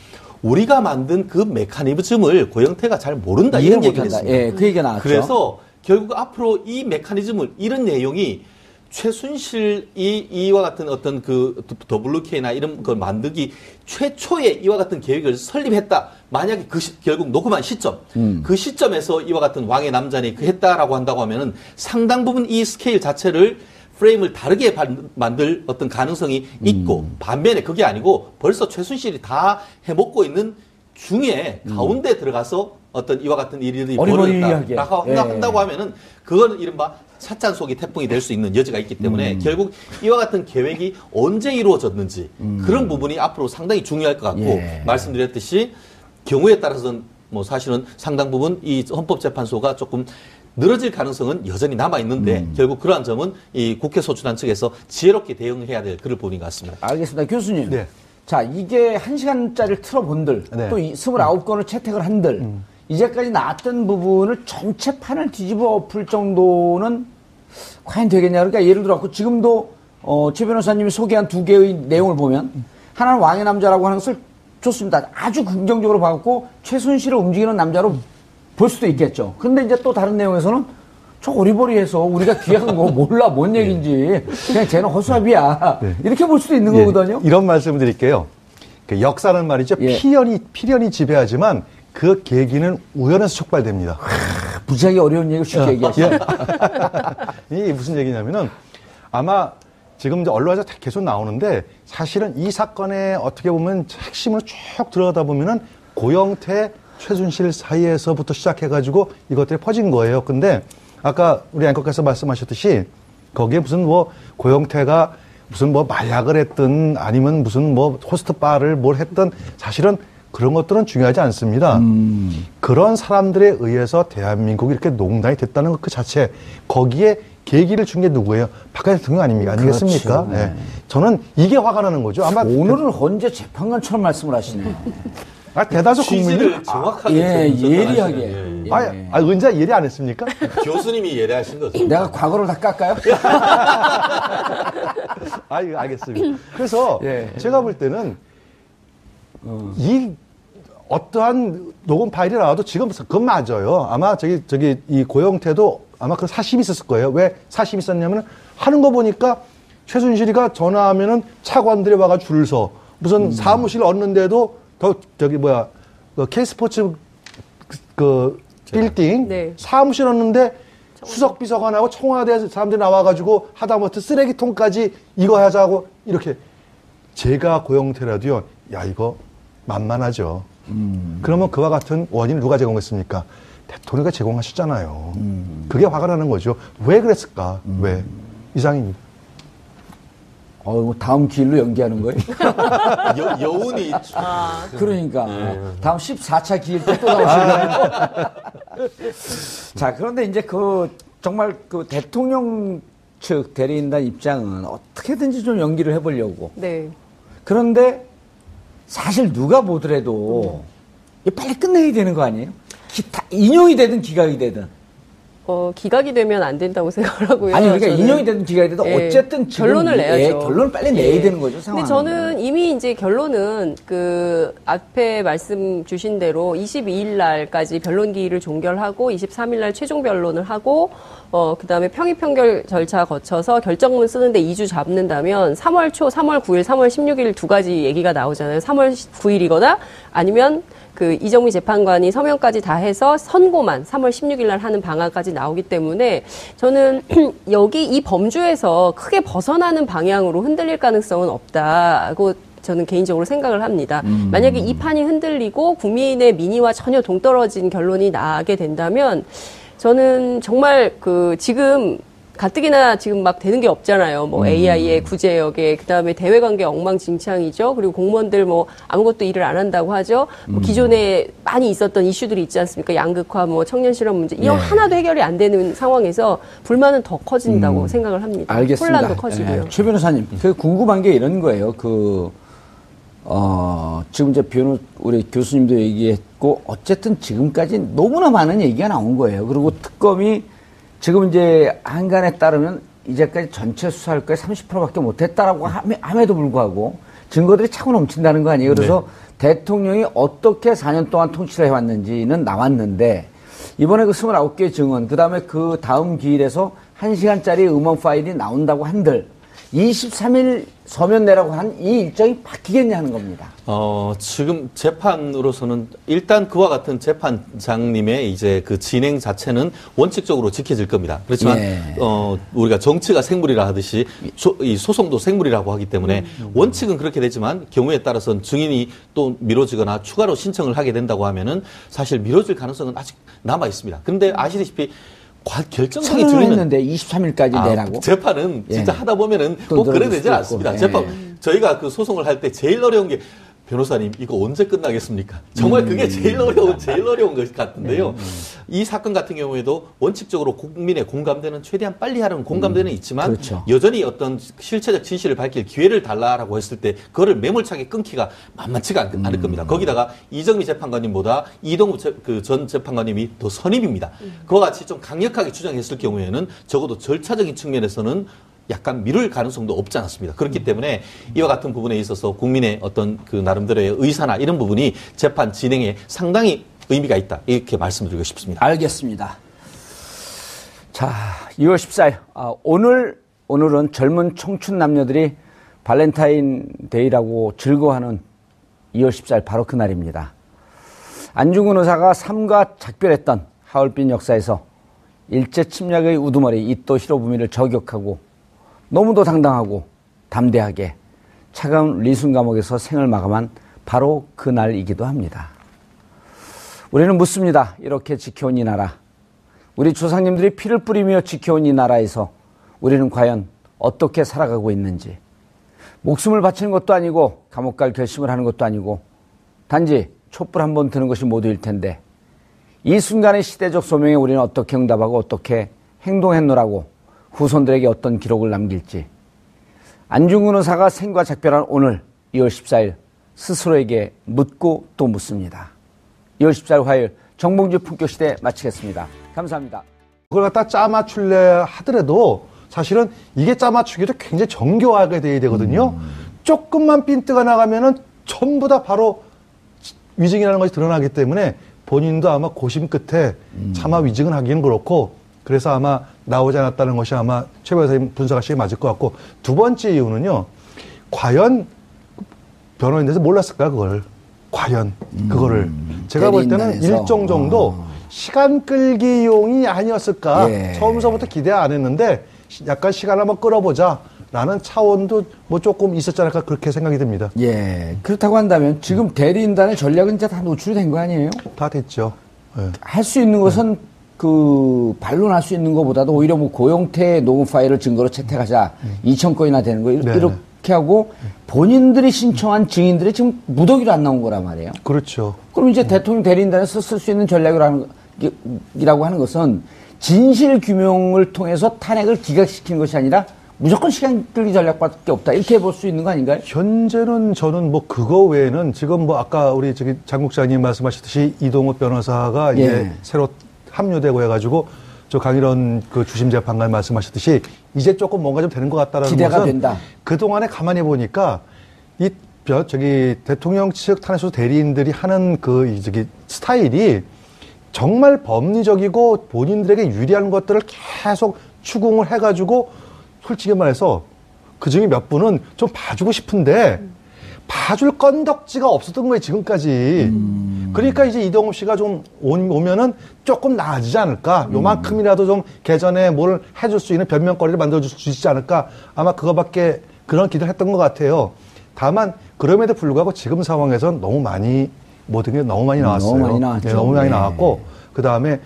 우리가 만든 그 메커니즘을 고영태가 잘 모른다. 이런 얘기를 했습니다. 예, 그 얘기가 나왔죠. 그래서 결국 앞으로 이 메커니즘을 이런 내용이 최순실 이와 같은 어떤 그 WK나 이런 걸 만들기 최초에 이와 같은 계획을 설립했다. 만약에 결국 녹음한 시점, 그 시점에서 이와 같은 왕의 남자니 했다라고 한다고 하면은 상당 부분 이 스케일 자체를 프레임을 다르게 만들 어떤 가능성이 있고 반면에 그게 아니고 벌써 최순실이 다 해먹고 있는 중에 가운데 들어가서 어떤 이와 같은 일이 벌어졌다라고 한다고 하면은 그거는 이른바 찻잔 속이 태풍이 될 수 있는 여지가 있기 때문에 결국 이와 같은 계획이 언제 이루어졌는지 그런 부분이 앞으로 상당히 중요할 것 같고 말씀드렸듯이 경우에 따라서는 뭐 사실은 상당 부분 이 헌법재판소가 조금 늘어질 가능성은 여전히 남아 있는데 결국 그러한 점은 이 국회 소추단 측에서 지혜롭게 대응해야 될 그럴 부분인 것 같습니다. 알겠습니다. 교수님. 네. 자, 이게 1시간짜리를 틀어본들, 네. 또 29건을 채택을 한들, 이제까지 나왔던 부분을 전체 판을 뒤집어 엎을 정도는 과연 되겠냐. 그러니까 예를 들어, 지금도, 최 변호사님이 소개한 두 개의 내용을 보면, 하나는 왕의 남자라고 하는 것을 좋습니다. 아주 긍정적으로 봐갖고, 최순실을 움직이는 남자로 볼 수도 있겠죠. 근데 이제 또 다른 내용에서는, 저 오리버리해서 우리가 귀한 거 몰라, 뭔 얘기인지. 그냥 쟤는 허수아비야. 네. 이렇게 볼 수도 있는 예, 거거든요. 이런 말씀을 드릴게요. 그 역사는 말이죠. 예. 필연이 지배하지만 그 계기는 우연에서 촉발됩니다. 무지하게 어려운 얘기를 쉽게 얘기하시죠. 이게 무슨 얘기냐면은 아마 지금 이제 언론에서 계속 나오는데 사실은 이 사건에 어떻게 보면 핵심을 쭉 들어가다 보면은 고영태, 최순실 사이에서부터 시작해가지고 이것들이 퍼진 거예요. 근데 아까 우리 앵커께서 말씀하셨듯이 거기에 무슨 뭐 고영태가 무슨 뭐 마약을 했든 아니면 무슨 뭐 호스트바를 뭘 했든 사실은 그런 것들은 중요하지 않습니다. 그런 사람들에 의해서 대한민국이 이렇게 농단이 됐다는 것 그 자체 거기에 계기를 준 게 누구예요? 박근혜 대통령 아니겠습니까? 그렇죠. 네. 저는 이게 화가 나는 거죠. 아마 오늘은 헌재 재판관처럼 말씀을 하시네. 대다수 국민들이 취지를 정확하게 예리하게. 하시네. 은자 예리 안 했습니까? 교수님이 예리하신 거죠. 내가 과거를 다 깎아요? 알겠습니다. 그래서 예. 제가 볼 때는 이 어떠한 녹음 파일이 나와도 지금 그건 맞아요. 아마 이 고영태도 아마 그 사심이 있었을 거예요. 왜 사심이 있었냐면 하는 거 보니까 최순실이가 전화하면은 차관들이 와가 줄을 서 무슨 사무실 얻는데도 K스포츠 빌딩 네. 사무실 얻는데 수석 비서관하고 청와대 사람들이 나와가지고 하다못해 쓰레기통까지 이거 하자고 이렇게 제가 고영태라도요. 야 이거 만만하죠. 그러면 그와 같은 원인을 누가 제공했습니까? 대통령이 제공하셨잖아요. 그게 화가 나는 거죠. 왜 그랬을까? 왜? 이상입니다. 뭐 다음 기일로 연기하는 거예요? 여운이 그러니까. 다음 14차 기일 때 또 나오시는 거예요? 자, 그런데 이제 정말 대통령 측 대리인단 입장은 어떻게든지 좀 연기를 해보려고. 네. 그런데 사실 누가 보더라도 이게 빨리 끝내야 되는 거 아니에요? 인용이 되든 기각이 되든. 기각이 되면 안 된다고 생각을 하고요. 아니, 그러니까 저는. 인용이 되든 기각이 되든 예, 어쨌든 지금 결론을 내야죠. 결론을 빨리 내야 되는 거죠, 상황은. 근데 저는 이미 이제 결론은 앞에 말씀 주신 대로 22일 날까지 변론 기일을 종결하고 23일 날 최종 변론을 하고 그다음에 평의 판결 절차 거쳐서 결정문 쓰는데 2주 잡는다면 3월 초, 3월 9일, 3월 16일 두 가지 얘기가 나오잖아요. 3월 9일이거나 아니면 이정미 재판관이 서명까지 다 해서 선고만 3월 16일 날 하는 방안까지 나오기 때문에 저는 여기 이 범주에서 크게 벗어나는 방향으로 흔들릴 가능성은 없다고 저는 개인적으로 생각을 합니다. 만약에 이 판이 흔들리고 국민의 민의와 전혀 동떨어진 결론이 나게 된다면 저는 정말 지금 가뜩이나 지금 막 되는 게 없잖아요. AI의 구제역에, 그 다음에 대외관계 엉망진창이죠. 그리고 공무원들 아무것도 일을 안 한다고 하죠. 기존에 많이 있었던 이슈들이 있지 않습니까? 양극화, 청년 실업 문제. 이런 하나도 해결이 안 되는 상황에서 불만은 더 커진다고 생각을 합니다. 알겠습니다. 혼란도 커지고요. 최 변호사님, 궁금한 게 이런 거예요. 지금 이제 우리 교수님도 얘기했고, 어쨌든 지금까지 너무나 많은 얘기가 나온 거예요. 그리고 특검이 지금 이제 한간에 따르면 이제까지 전체 수사 효과의 30%밖에 못했다라고 함에도 불구하고 증거들이 차고 넘친다는 거 아니에요. 그래서 대통령이 어떻게 4년 동안 통치를 해왔는지는 나왔는데 이번에 29개의 증언, 그 다음에 그 다음 기일에서 1시간짜리 음원 파일이 나온다고 한들 23일 서면 내라고 한 이 일정이 바뀌겠냐 하는 겁니다. 지금 재판으로서는 일단 그와 같은 재판장님의 이제 진행 자체는 원칙적으로 지켜질 겁니다. 그렇지만, 우리가 정치가 생물이라 하듯이 이 소송도 생물이라고 하기 때문에 원칙은 그렇게 되지만 경우에 따라서는 증인이 또 미뤄지거나 추가로 신청을 하게 된다고 하면은 사실 미뤄질 가능성은 아직 남아 있습니다. 그런데 아시다시피 결정성이 들리는데 23일까지 내라고. 재판은 진짜 하다 보면은 꼭 그래 되지 않습니다. 재판 저희가 소송을 할 때 제일 어려운 게 변호사님, 이거 언제 끝나겠습니까? 정말 그게 제일 어려운 것 같은데요. 이 사건 같은 경우에도 원칙적으로 국민의 공감대는 최대한 빨리 하려는 공감대는 있지만 그렇죠. 여전히 어떤 실체적 진실을 밝힐 기회를 달라라고 했을 때 그거를 매몰차게 끊기가 만만치가 않을 겁니다. 거기다가 이정미 재판관님보다 이동우 전 재판관님이 더 선임입니다. 그와 같이 좀 강력하게 주장했을 경우에는 적어도 절차적인 측면에서는 약간 미룰 가능성도 없지 않았습니다. 그렇기 때문에 이와 같은 부분에 있어서 국민의 어떤 그 나름대로의 의사나 이런 부분이 재판 진행에 상당히 의미가 있다. 이렇게 말씀드리고 싶습니다. 알겠습니다. 자, 2월 14일. 오늘은 젊은 청춘 남녀들이 발렌타인데이라고 즐거워하는 2월 14일 바로 그날입니다. 안중근 의사가 삶과 작별했던 하얼빈 역사에서 일제 침략의 우두머리 이토 히로부미를 저격하고 너무도 당당하고 담대하게 차가운 리순 감옥에서 생을 마감한 바로 그날이기도 합니다. 우리는 묻습니다. 이렇게 지켜온 이 나라, 우리 조상님들이 피를 뿌리며 지켜온 이 나라에서 우리는 과연 어떻게 살아가고 있는지, 목숨을 바치는 것도 아니고 감옥 갈 결심을 하는 것도 아니고 단지 촛불 한 번 드는 것이 모두일 텐데 이 순간의 시대적 소명에 우리는 어떻게 응답하고 어떻게 행동했노라고 후손들에게 어떤 기록을 남길지, 안중근 의사가 생과 작별한 오늘 2월 14일 스스로에게 묻고 또 묻습니다. 2월 14일 화요일 정봉주 품격시대 마치겠습니다. 감사합니다. 그걸 갖다 짜맞출래 하더라도 사실은 이게 짜맞추기도 굉장히 정교하게 돼야 되거든요. 조금만 핀트가 나가면은 전부 다 바로 위증이라는 것이 드러나기 때문에 본인도 아마 고심 끝에 차마 위증을 하기는 그렇고, 그래서 아마 나오지 않았다는 것이 아마 최 변호사님 분석하시기 맞을 것 같고, 두 번째 이유는요, 과연 변호인들에서 몰랐을까, 그걸. 과연 그거를. 제가 볼 때는 일정 정도 시간 끌기용이 아니었을까. 예. 처음서부터 기대 안 했는데 약간 시간 한번 끌어보자 라는 차원도 뭐 조금 있었지 않을까, 그렇게 생각이 듭니다. 예. 그렇다고 한다면 지금 대리인단의 전략은 이제 다 노출이 된 거 아니에요? 다 됐죠. 예. 할 수 있는 것은 반론할 수 있는 것보다도 오히려 뭐 고영태 녹음 파일을 증거로 채택하자 2,000건이나 되는 거 이렇게 하고 본인들이 신청한 증인들이 지금 무더기로 안 나온 거란 말이에요. 그렇죠. 그럼 이제 대통령 대리인단에서 쓸 수 있는 전략이라고 하는 것은 진실 규명을 통해서 탄핵을 기각시키는 것이 아니라 무조건 시간 끌기 전략밖에 없다. 이렇게 볼 수 있는 거 아닌가요? 현재는 저는 뭐 그거 외에는 지금 뭐 아까 우리 장 국장님 말씀하셨듯이 이동우 변호사가 이제 새로 합류되고 해가지고 저 강일원 그 주심 재판관 말씀하셨듯이 이제 조금 뭔가 좀 되는 것 같다라는 기대가 것은 된다. 그동안에 가만히 보니까 대통령 측 탄핵소 대리인들이 하는 스타일이 정말 법리적이고 본인들에게 유리한 것들을 계속 추궁을 해가지고 솔직히 말해서 그중에 몇 분은 좀 봐주고 싶은데 봐줄 건덕지가 없었던 거예요, 지금까지. 그러니까 이제 이동욱 씨가 좀 오면은 조금 나아지지 않을까. 요만큼이라도 좀 개전에 뭘 해줄 수 있는 변명거리를 만들어줄 수 있지 않을까. 아마 그거밖에 그런 기대를 했던 것 같아요. 다만 그럼에도 불구하고 지금 상황에서는 너무 많이 모든 게 너무 많이 나왔어요. 너무 많이 나왔죠. 네, 너무 많이 나왔고 그다음에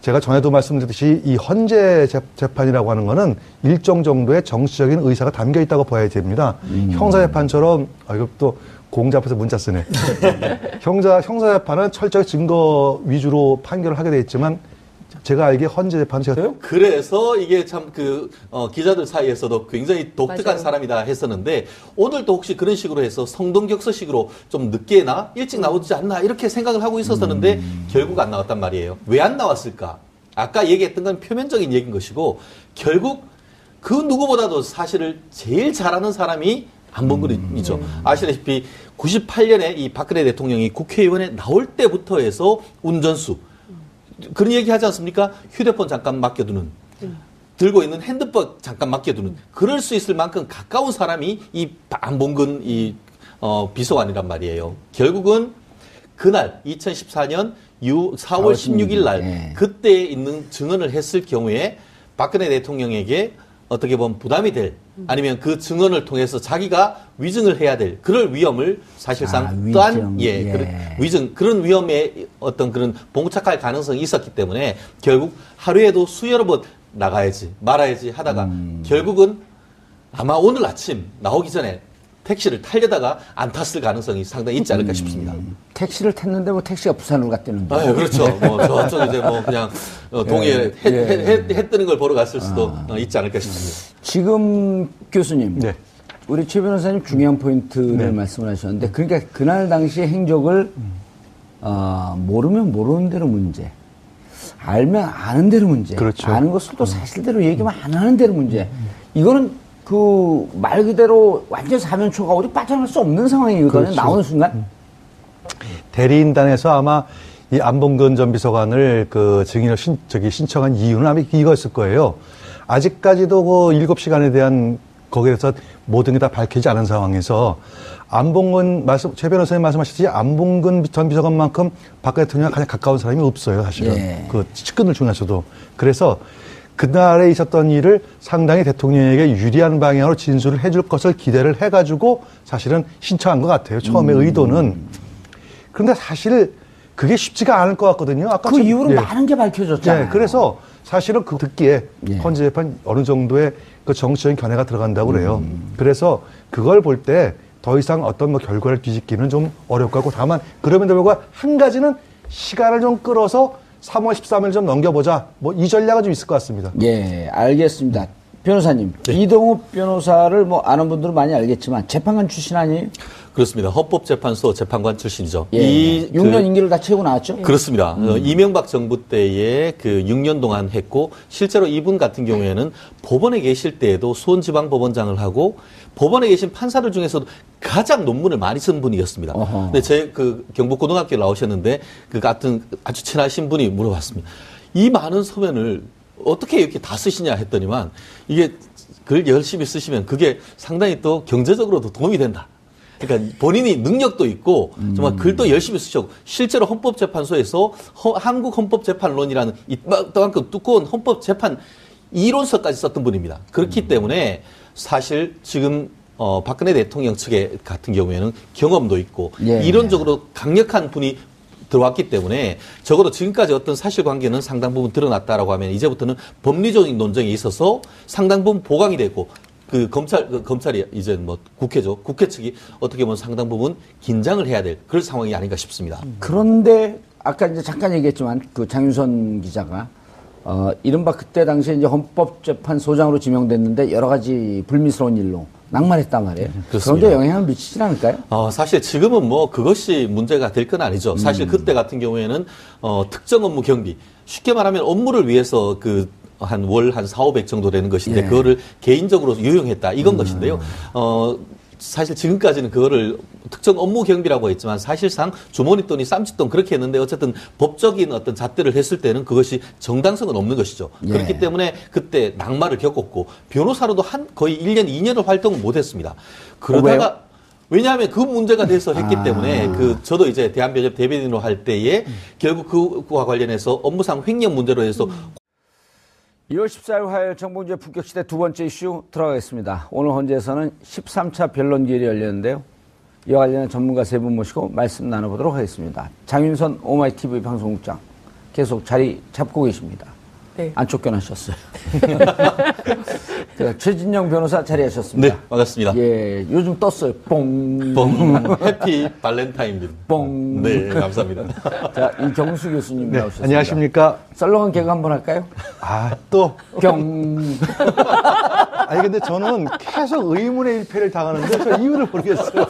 제가 전에도 말씀드렸듯이 이 헌재 재판이라고 하는 거는 일정 정도의 정치적인 의사가 담겨 있다고 봐야 됩니다. 형사재판처럼, 이거 또 공자 앞에서 문자 쓰네. 형사재판은 철저히 증거 위주로 판결을 하게 돼 있지만 제가 알기에 헌재 재판은 그래서 이게 참 기자들 사이에서도 굉장히 독특한 맞아요. 사람이다 했었는데 오늘도 혹시 그런 식으로 해서 성동격서식으로 좀 늦게나 일찍 나오지 않나 이렇게 생각을 하고 있었었는데 결국 안 나왔단 말이에요. 왜 안 나왔을까? 아까 얘기했던 건 표면적인 얘기인 것이고 결국 그 누구보다도 사실을 제일 잘하는 사람이 안봉근이죠. 아시다시피 98년에 이 박근혜 대통령이 국회의원에 나올 때부터 해서 운전수 그런 얘기 하지 않습니까? 휴대폰 잠깐 맡겨두는, 들고 있는 핸드폰 잠깐 맡겨두는, 그럴 수 있을 만큼 가까운 사람이 이 안봉근 비서관이란 말이에요. 결국은 그날 2014년 4월 16일 날 그때 있는 증언을 했을 경우에 박근혜 대통령에게 어떻게 보면 부담이 될 아니면 그 증언을 통해서 자기가 위증을 해야 될 그럴 위험을 사실상 또한 위증 그런 위험에 어떤 그런 봉착할 가능성이 있었기 때문에 결국 하루에도 수여러 번 나가야지 말아야지 하다가 결국은 아마 오늘 아침 나오기 전에 택시를 타려다가 안 탔을 가능성이 상당히 있지 않을까 싶습니다. 택시를 탔는데 뭐 택시가 부산으로 갔다는데. 아, 그렇죠. 뭐 저쪽 이제 뭐 그냥 동해에 해 뜨는 걸 보러 갔을 수도 있지 않을까 싶습니다. 지금 교수님, 네. 우리 최 변호사님 중요한 포인트를 네. 말씀을 하셨는데, 그러니까 그날 당시의 행적을 모르면 모르는 대로 문제, 알면 아는 대로 문제, 그렇죠. 아는 것을 또 사실대로 얘기하면 안 하는 대로 문제. 이거는 그 말 그대로 완전 사면초가 어디 빠져나갈 수 없는 상황이거든요. 그렇죠. 나오는 순간. 대리인단에서 아마 이 안봉근 전 비서관을 그 증인을 신청한 이유는 아마 이거였을 거예요. 아직까지도 그 7시간에 대한 거기에 대해서 모든 게 다 밝히지 않은 상황에서 안봉근 최 변호사님 말씀하셨듯이 안봉근 전 비서관만큼 박 대통령과 가장 가까운 사람이 없어요, 사실은. 예. 그 측근들 중에서도. 그래서 그날에 있었던 일을 상당히 대통령에게 유리한 방향으로 진술을 해줄 것을 기대를 해가지고 사실은 신청한 것 같아요. 처음에 의도는. 그런데 사실 그게 쉽지가 않을 것 같거든요. 아까 그 이후로 예. 많은 게 밝혀졌잖아요. 네, 그래서 사실은 그 듣기에 예. 헌재 재판 어느 정도의 그 정치적인 견해가 들어간다고 그래요. 그래서 그걸 볼 때 더 이상 어떤 뭐 결과를 뒤집기는 좀 어려울 것 같고, 다만 그럼에도 불구하고 한 가지는 시간을 좀 끌어서 3월 13일 좀 넘겨보자. 뭐 이 전략은 좀 있을 것 같습니다. 예, 알겠습니다. 변호사님, 이동욱 변호사를 뭐 아는 분들은 많이 알겠지만 재판관 출신 아니에요? 그렇습니다. 헌법재판소 재판관 출신이죠. 예. 6년 임기를 다 채우고 나왔죠? 그렇습니다. 이명박 정부 때에 그 6년 동안 했고, 실제로 이분 같은 경우에는 법원에 계실 때에도 수원지방법원장을 하고, 법원에 계신 판사들 중에서도 가장 논문을 많이 쓴 분이었습니다. 어허. 근데 제 그 경북고등학교에 나오셨는데, 그 같은 아주 친하신 분이 물어봤습니다. 이 많은 서면을 어떻게 이렇게 다 쓰시냐 했더니만, 이게 글 열심히 쓰시면 그게 상당히 또 경제적으로도 도움이 된다. 그러니까 본인이 능력도 있고 정말 글도 열심히 쓰셨고, 실제로 헌법재판소에서 한국 헌법재판론이라는 이만큼 두꺼운 헌법재판 이론서까지 썼던 분입니다. 그렇기 때문에 사실 지금 박근혜 대통령 측에 같은 경우에는 경험도 있고 예. 이론적으로 강력한 분이 들어왔기 때문에 적어도 지금까지 어떤 사실관계는 상당 부분 드러났다라고 하면 이제부터는 법리적인 논쟁에 있어서 상당 부분 보강이 되고, 검찰이 이제 뭐 국회죠. 국회 측이 어떻게 보면 상당 부분 긴장을 해야 될 그런 상황이 아닌가 싶습니다. 그런데 아까 이제 잠깐 얘기했지만 그 장윤선 기자가 이른바 그때 당시에 이제 헌법재판소장으로 지명됐는데 여러 가지 불미스러운 일로 낙마했단 말이에요. 그렇습니다. 그런데 영향을 미치진 않을까요? 사실 지금은 뭐 그것이 문제가 될 건 아니죠. 사실 그때 같은 경우에는 특정 업무 경비, 쉽게 말하면 업무를 위해서 한 월 한 4,500 정도 되는 것인데, 예. 그거를 개인적으로 유용했다 이건 것인데요. 사실 지금까지는 그거를 특정 업무 경비라고 했지만 사실상 주머니 돈이 쌈짓돈 그렇게 했는데, 어쨌든 법적인 어떤 잣대를 했을 때는 그것이 정당성은 없는 것이죠. 예. 그렇기 때문에 그때 낙마를 겪었고, 변호사로도 거의 1년, 2년을 활동을 못 했습니다. 그러다가 왜냐하면 그 문제가 돼서 했기 때문에 저도 이제 대한변협 대변인으로 할 때에 결국 그와 관련해서 업무상 횡령 문제로 해서 2월 14일 화요일 정봉주의 품격시대 두 번째 이슈 들어가겠습니다. 오늘 헌재에서는 13차 변론기일이 열렸는데요. 이와 관련한 전문가 세 분 모시고 말씀 나눠보도록 하겠습니다. 장윤선 오마이TV 방송국장 계속 자리 잡고 계십니다. 네. 안 쫓겨나셨어요. 최진영 변호사 자리하셨습니다. 네, 반갑습니다. 예, 요즘 떴어요. 뽕. 뽕. 해피 발렌타인데이. 뽕. 네, 감사합니다. 자, 이경수 교수님 네, 나오셨습니다. 안녕하십니까. 썰렁한 개그 한번 할까요? 또. 경. 아니, 근데 저는 계속 의문의 일패를 당하는데 저 이유를 모르겠어요.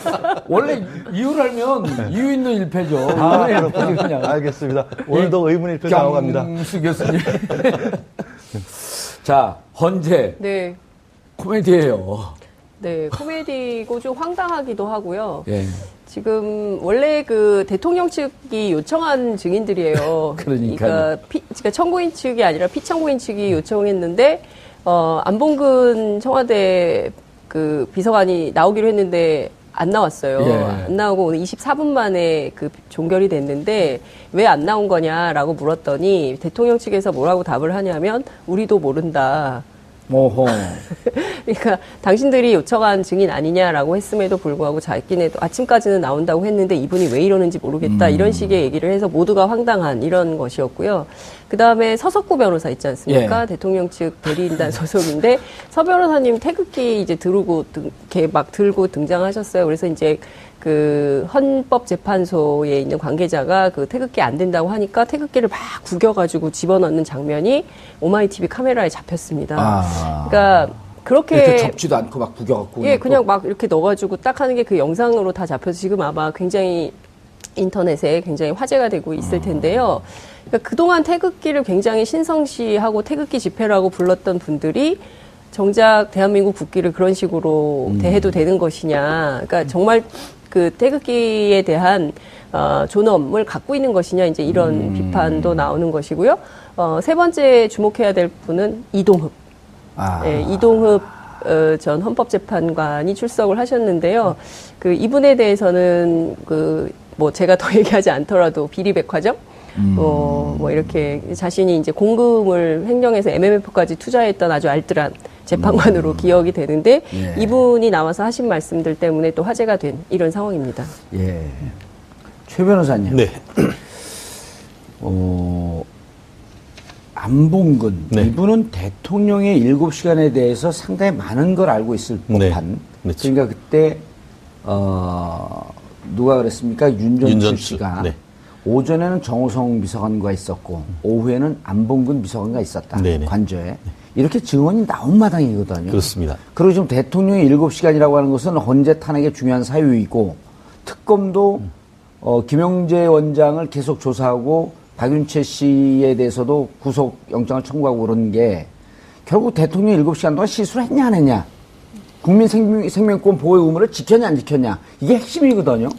원래 이유를 알면 이유 있는 일패죠. 의문의 일패지 그냥. 알겠습니다. 오늘도 의문의 일패 당하고 갑니다. 경수 교수님. 자, 헌재. 네. 코미디예요. 네, 코미디고 좀 황당하기도 하고요. 예. 지금 원래 그 대통령 측이 요청한 증인들이에요. 그러니까요. 그러니까 청구인 측이 아니라 피청구인 측이 요청했는데 안봉근 청와대 그 비서관이 나오기로 했는데 안 나왔어요. 예. 안 나오고 오늘 24분 만에 그 종결이 됐는데 왜 안 나온 거냐라고 물었더니 대통령 측에서 뭐라고 답을 하냐면 우리도 모른다. 오호. 그러니까 당신들이 요청한 증인 아니냐라고 했음에도 불구하고 자기네도 아침까지는 나온다고 했는데 이분이 왜 이러는지 모르겠다 이런 식의 얘기를 해서 모두가 황당한 이런 것이었고요. 그다음에 서석구 변호사 있지 않습니까? 예. 대통령 측 대리인단 소속인데 서 변호사님 태극기 이제 이렇게 막 들고 등장하셨어요. 그래서 이제 그 헌법재판소에 있는 관계자가 그 태극기 안 된다고 하니까 태극기를 막 구겨가지고 집어넣는 장면이 오마이TV 카메라에 잡혔습니다. 그러니까 그렇게 이렇게 접지도 않고 막 구겨갖고. 예, 그냥 막 이렇게 넣어가지고 딱 하는 게 그 영상으로 다 잡혀서 지금 아마 굉장히 인터넷에 굉장히 화제가 되고 있을 텐데요. 그러니까 그동안 태극기를 굉장히 신성시하고 태극기 집회라고 불렀던 분들이 정작 대한민국 국기를 그런 식으로 대해도 되는 것이냐. 그러니까 정말 그 태극기에 대한 존엄을 갖고 있는 것이냐. 이제 이런 비판도 나오는 것이고요. 세 번째 주목해야 될 분은 이동흡. 예, 이동흡 전 헌법재판관이 출석을 하셨는데요. 그 이분에 대해서는 뭐 제가 더 얘기하지 않더라도 비리백화점, 뭐 이렇게 자신이 이제 공금을 횡령해서 MMF까지 투자했던 아주 알뜰한 재판관으로 기억이 되는데 예. 이분이 나와서 하신 말씀들 때문에 또 화제가 된 이런 상황입니다. 예. 최 변호사님. 네. 안봉근. 네. 이분은 대통령의 7시간에 대해서 상당히 많은 걸 알고 있을 네. 법한. 그렇죠. 그러니까 그때, 누가 그랬습니까? 윤전출 윤전출. 씨가. 네. 오전에는 정호성 비서관과 있었고, 오후에는 안봉근 비서관과 있었다. 네네. 관저에. 이렇게 증언이 나온 마당이거든요. 그렇습니다. 그리고 지금 대통령의 7시간이라고 하는 것은 헌재 탄핵의 중요한 사유이고, 특검도 김영재 원장을 계속 조사하고 박윤채 씨에 대해서도 구속영장을 청구하고 그런 게 결국 대통령이 7시간 동안 실수를 했냐 안 했냐, 국민 생명권 보호 의무를 지켰냐 안 지켰냐, 이게 핵심이거든요.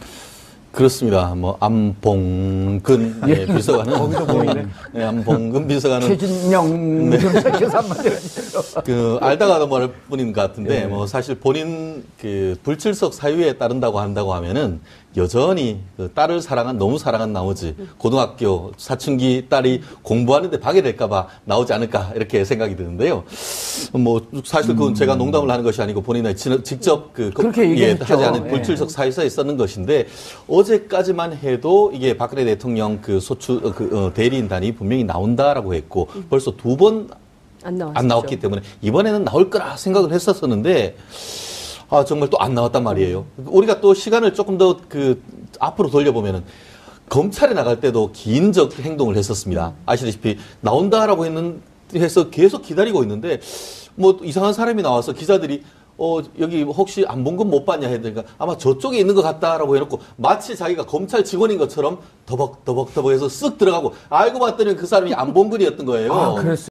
그렇습니다. 뭐 안봉근 예, 비서관은 거기서 보이네. 네, 안봉근 비서관은 최진영 변호사께서 한마디 해주세요. 그 알다가도 말할 뿐인 것 같은데 뭐 사실 본인 그 불출석 사유에 따른다고 한다고 하면은 여전히 그 딸을 너무 사랑한 나머지 고등학교 사춘기 딸이 공부하는데 방해될까봐 나오지 않을까 이렇게 생각이 드는데요. 뭐 사실 그건 제가 농담을 하는 것이 아니고 본인이 직접 그렇게 예, 얘기했죠. 하지 않은 예. 불출석 사유서에 썼는 것인데 어제까지만 해도 이게 박근혜 대통령 대리인단이 분명히 나온다라고 했고 벌써 2번 안 나왔기 때문에 이번에는 나올 거라 생각을 했었었는데 정말 또 안 나왔단 말이에요. 우리가 또 시간을 조금 더 앞으로 돌려보면은 검찰에 나갈 때도 기인적 행동을 했었습니다. 아시다시피 나온다라고 해서 계속 기다리고 있는데 뭐 이상한 사람이 나와서 기자들이 여기 혹시 안봉근 못 봤냐 했더니 아마 저쪽에 있는 것 같다라고 해놓고 마치 자기가 검찰 직원인 것처럼 더벅더벅 해서 쓱 들어가고 알고 봤더니 그 사람이 안봉근이었던 거예요. 그랬어요.